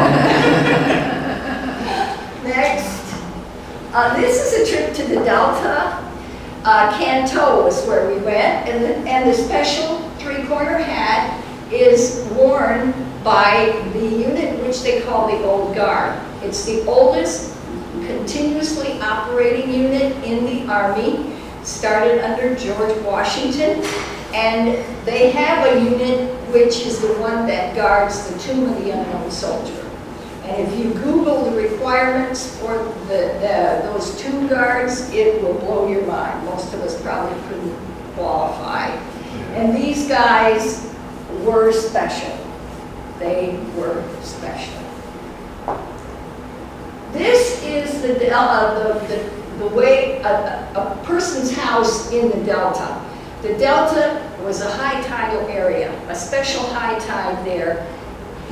Next. This is a trip to the Delta. Canto is where we went, and the special three-corner hat is worn by the unit which they call the Old Guard. It's the oldest continuously operating unit in the Army, started under George Washington, and they have a unit which is the one that guards the Tomb of the Unknown Soldier. And if you Google the requirements for those tomb guards, it will blow your mind. Most of us probably couldn't qualify. And these guys were special. They were special. This is the way a person's house in the Delta. The Delta was a high tidal area, a special high tide there.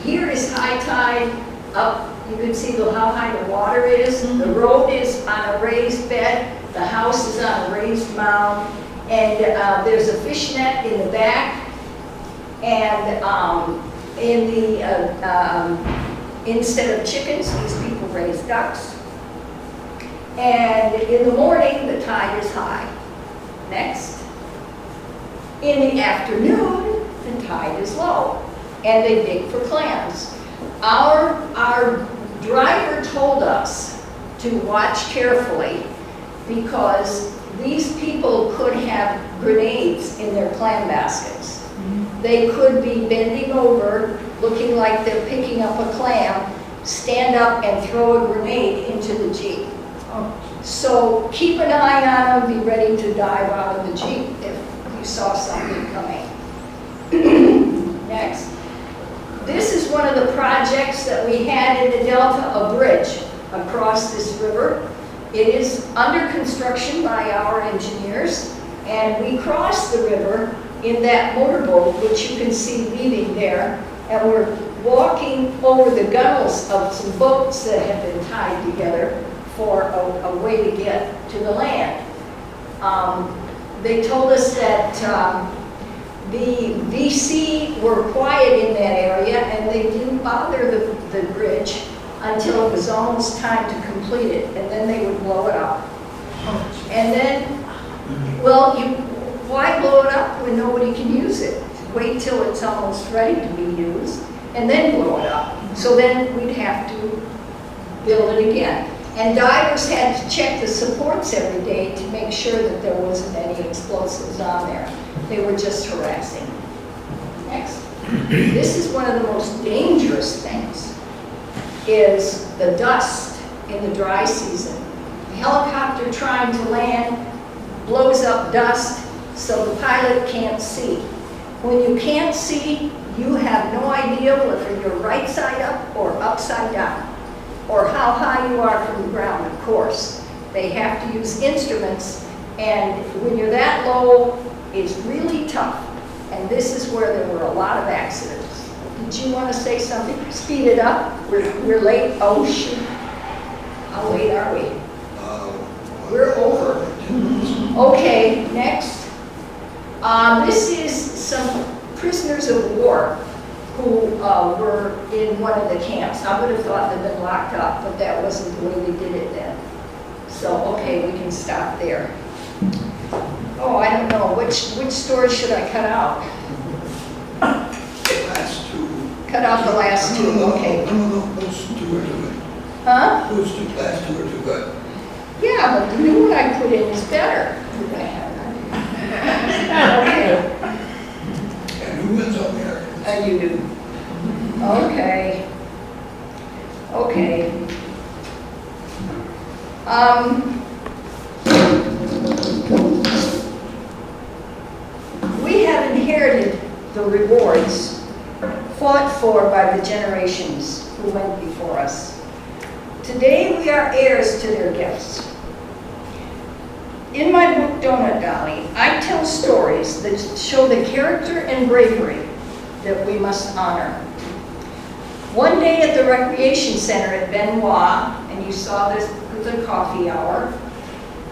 Here is high tide up. You can see how high the water is. The road is on a raised bed. The house is on a raised mound. And there's a fish net in the back. And instead of chickens, these people raise ducks. And in the morning, the tide is high. Next. In the afternoon, the tide is low. And they dig for clams. Our driver told us to watch carefully because these people could have grenades in their clam baskets. They could be bending over, looking like they're picking up a clam, stand up and throw a grenade into the Jeep. So keep an eye on them, be ready to dive out of the Jeep if you saw something coming. Next. This is one of the projects that we had in the Delta, a bridge across this river. It is under construction by our engineers, and we crossed the river in that motorboat, which you can see leaving there, and we're walking over the gunnels of some boats that have been tied together for a way to get to the land. They told us that the VC were quiet in that area and they didn't bother the bridge until it was almost time to complete it, and then they would blow it up. And then, well, why blow it up when nobody can use it? Wait till it's almost ready to be used and then blow it up. So then we'd have to build it again. And divers had to check the supports every day to make sure that there wasn't any explosives on there. They were just harassing. Next. This is one of the most dangerous things, is the dust in the dry season. A helicopter trying to land blows up dust so the pilot can't see. When you can't see, you have no idea whether you're right side up or upside down, or how high you are from the ground, of course. They have to use instruments, and when you're that low, it's really tough. And this is where there were a lot of accidents. Did you want to say something? Speed it up. We're late. Oh, shoot. How late are we? We're over. Okay, next. This is some prisoners of war who were in one of the camps. I would have thought they'd been locked up, but that wasn't the way they did it then. So, okay, we can stop there. Oh, I don't know. Which story should I cut out? Last two. Cut out the last two, okay. No, those two are too good. Huh? Those last two are too good. Yeah, put in is better. Okay, And who wins all the arguments? you do. Okay. Okay. We have inherited the rewards fought for by the generations who went before us. Today we are heirs to their gifts. In my book, Donut Dolly, I tell stories that show the character and bravery that we must honor. One day at the recreation center at Benoit, and you saw this at the coffee hour,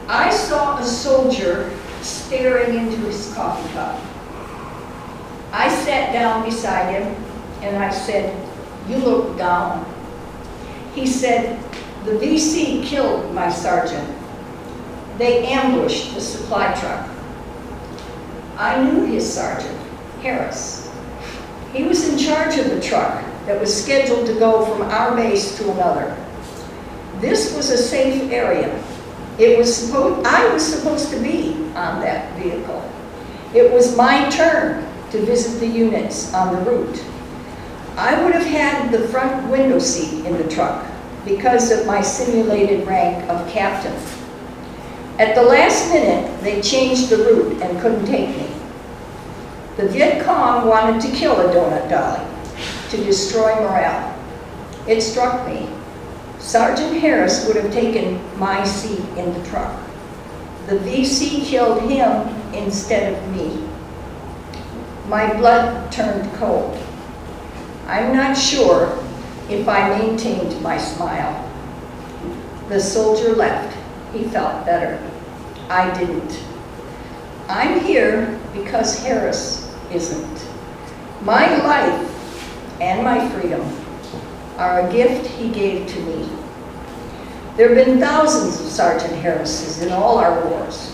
I saw a soldier staring into his coffee cup. I sat down beside him and I said, "You look down." He said, "The VC killed my sergeant. They ambushed the supply truck." I knew his sergeant, Harris. He was in charge of the truck that was scheduled to go from our base to another. This was a safe area. I was supposed to be on that vehicle. It was my turn to visit the units on the route. I would have had the front window seat in the truck because of my simulated rank of captain. At the last minute, they changed the route and couldn't take me. The Viet Cong wanted to kill a Donut Dolly to destroy morale. It struck me. Sergeant Harris would have taken my seat in the truck. The VC killed him instead of me. My blood turned cold. I'm not sure if I maintained my smile. The soldier left. He felt better. I didn't. I'm here because Harris isn't. My life and my freedom are a gift he gave to me. There have been thousands of Sergeant Harrises in all our wars.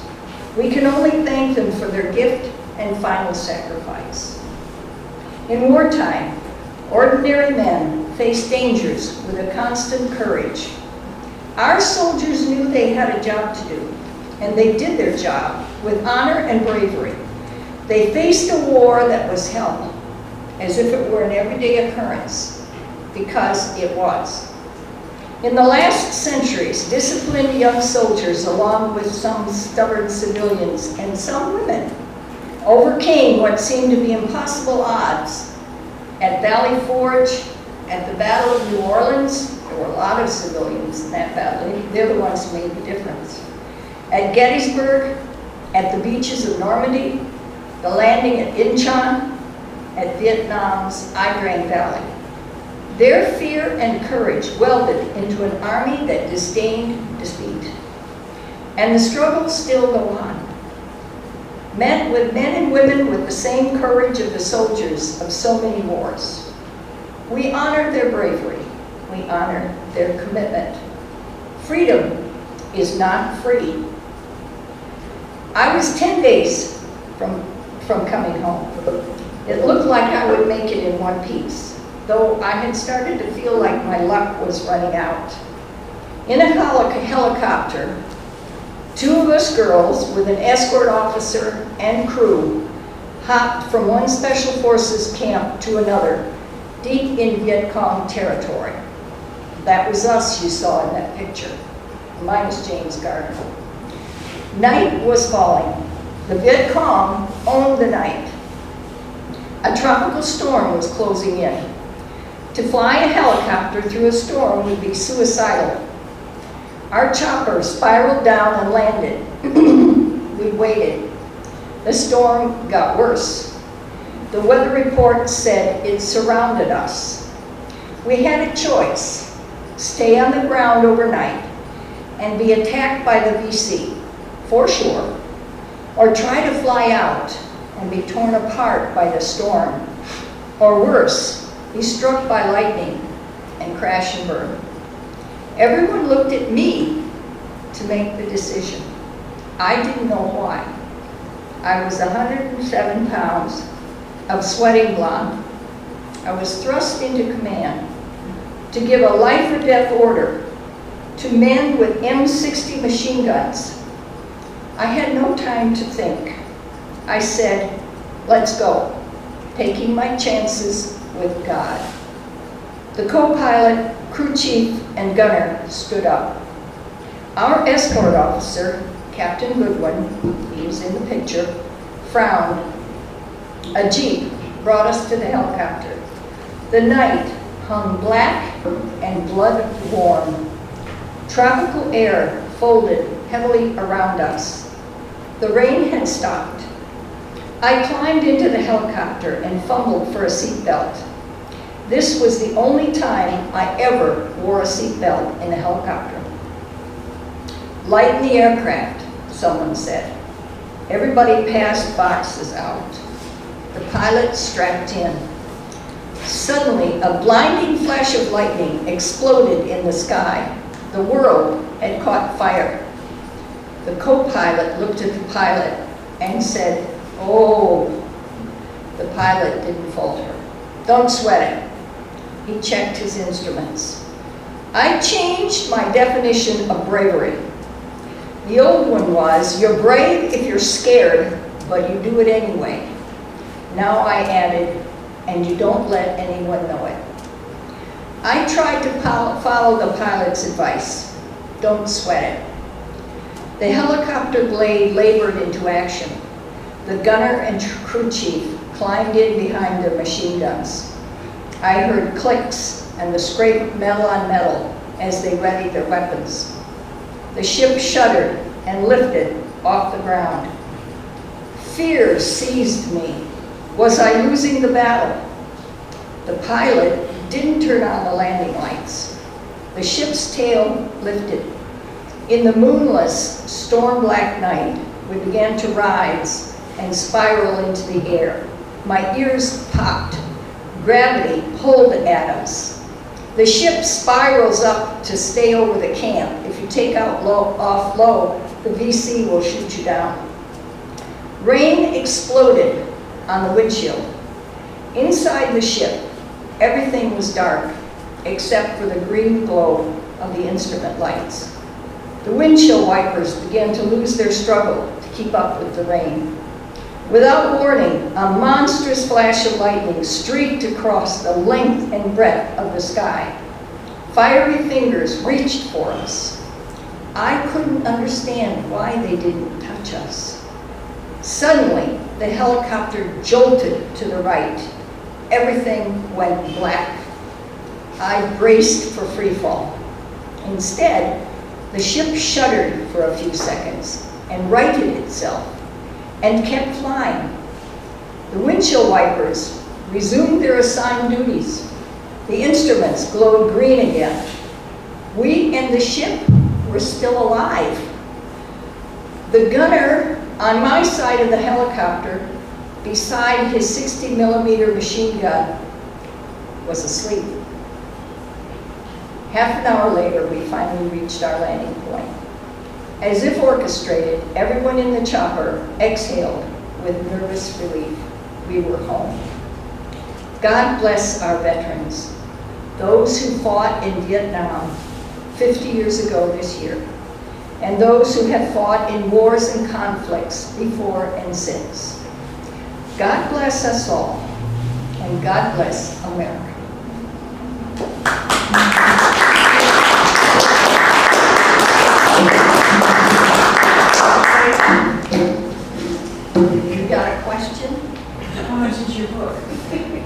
We can only thank them for their gift and final sacrifice. In wartime, ordinary men face dangers with a constant courage. Our soldiers knew they had a job to do, and they did their job with honor and bravery. They faced a war that was hell, as if it were an everyday occurrence, because it was. In the last centuries, disciplined young soldiers, along with some stubborn civilians and some women, overcame what seemed to be impossible odds. At Valley Forge, at the Battle of New Orleans, there were a lot of civilians in that battle. They're the ones who made the difference. At Gettysburg, at the beaches of Normandy, the landing at Incheon, at Vietnam's Ai Valley. Their fear and courage welded into an army that disdained defeat. And the struggles still go on. Men and women with the same courage of the soldiers of so many wars. We honor their bravery. We honor their commitment. Freedom is not free. I was 10 days from coming home. It looked like I would make it in one piece, though I had started to feel like my luck was running out. In a helicopter, two of us girls with an escort officer and crew hopped from one special forces camp to another, deep in Viet Cong territory. That was us you saw in that picture. Mine was James Gardner. Night was falling. The Viet Cong owned the night. A tropical storm was closing in. To fly a helicopter through a storm would be suicidal. Our chopper spiraled down and landed. We waited. The storm got worse. The weather report said it surrounded us. We had a choice: stay on the ground overnight and be attacked by the VC, for sure, or try to fly out and be torn apart by the storm, or worse, be struck by lightning and crash and burn. Everyone looked at me to make the decision. I didn't know why. I was 107 pounds of sweating blonde. I was thrust into command to give a life or death order to men with M60 machine guns I had no time to think. I said, let's go, taking my chances with God. The co-pilot, crew chief, and gunner stood up. Our escort officer, Captain Goodwin, he was in the picture, frowned. A jeep brought us to the helicopter. The night hung black and blood warm. Tropical air folded heavily around us. The rain had stopped. I climbed into the helicopter and fumbled for a seatbelt. This was the only time I ever wore a seatbelt in a helicopter. Lighten the aircraft, someone said. Everybody passed boxes out. The pilot strapped in. Suddenly, a blinding flash of lightning exploded in the sky. The world had caught fire. The co-pilot looked at the pilot and said, "Oh." The pilot didn't falter. "Don't sweat it." He checked his instruments. I changed my definition of bravery. The old one was, you're brave if you're scared, but you do it anyway. Now I added, and you don't let anyone know it. I tried to follow the pilot's advice. Don't sweat it. The helicopter blade labored into action. The gunner and crew chief climbed in behind their machine guns. I heard clicks and the scrape of metal on metal as they readied their weapons. The ship shuddered and lifted off the ground. Fear seized me. Was I losing the battle? The pilot didn't turn on the landing lights. The ship's tail lifted. In the moonless, storm-black night, we began to rise and spiral into the air. My ears popped. Gravity pulled at us. The ship spirals up to stay over the camp. If you take out off low, the VC will shoot you down. Rain exploded on the windshield. Inside the ship, everything was dark except for the green glow of the instrument lights. The windshield wipers began to lose their struggle to keep up with the rain. Without warning, a monstrous flash of lightning streaked across the length and breadth of the sky. Fiery fingers reached for us. I couldn't understand why they didn't touch us. Suddenly, the helicopter jolted to the right. Everything went black. I braced for free fall. Instead, the ship shuddered for a few seconds and righted itself and kept flying. The windshield wipers resumed their assigned duties. The instruments glowed green again. We and the ship were still alive. The gunner on my side of the helicopter, beside his 60mm machine gun, was asleep. Half an hour later, we finally reached our landing point. As if orchestrated, everyone in the chopper exhaled with nervous relief. We were home. God bless our veterans, those who fought in Vietnam 50 years ago this year, and those who have fought in wars and conflicts before and since. God bless us all, and God bless America. You got a question? How much is your book?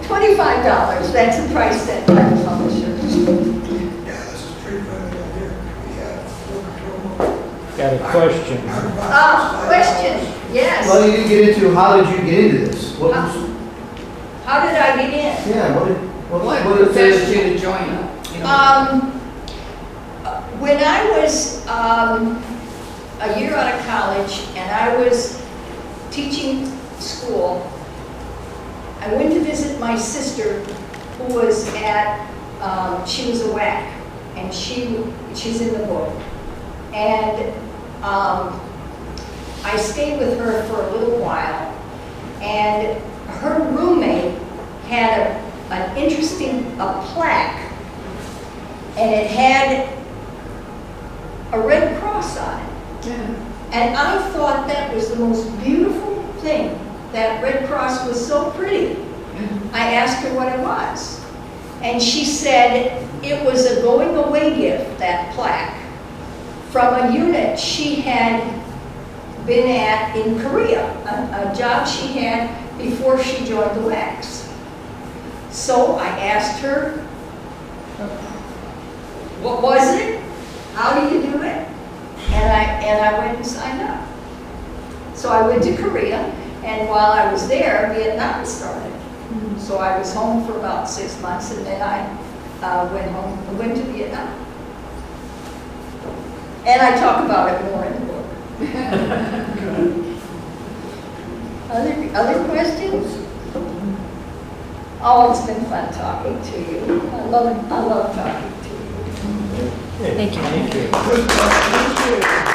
$25, that's the price set by the publisher. Yeah, this is pretty funny out here. We have look control. Got a question. Question, yes. Well, you didn't get into, how did you get into this? What was, How did I get in? yeah, What what possessed you to join it? You know? When I was a year out of college and I was teaching school, I went to visit my sister who was at, she was a WAC, and she's in the book. And I stayed with her for a little while, and her roommate had an interesting plaque, and it had a red cross on it. Yeah. And I thought that was the most beautiful thing, that Red Cross was so pretty. I asked her what it was. And she said it was a going away gift, that plaque, from a unit she had been at in Korea, a job she had before she joined the WACs. So I asked her, what was it? How do you do it? And I went and signed up. So I went to Korea, and while I was there, Vietnam started. So I was home for about 6 months, and then I went to Vietnam. And I talk about it more in the book. Other questions? Oh, it's been fun talking to you. I love talking to you. Thank you. Thank you.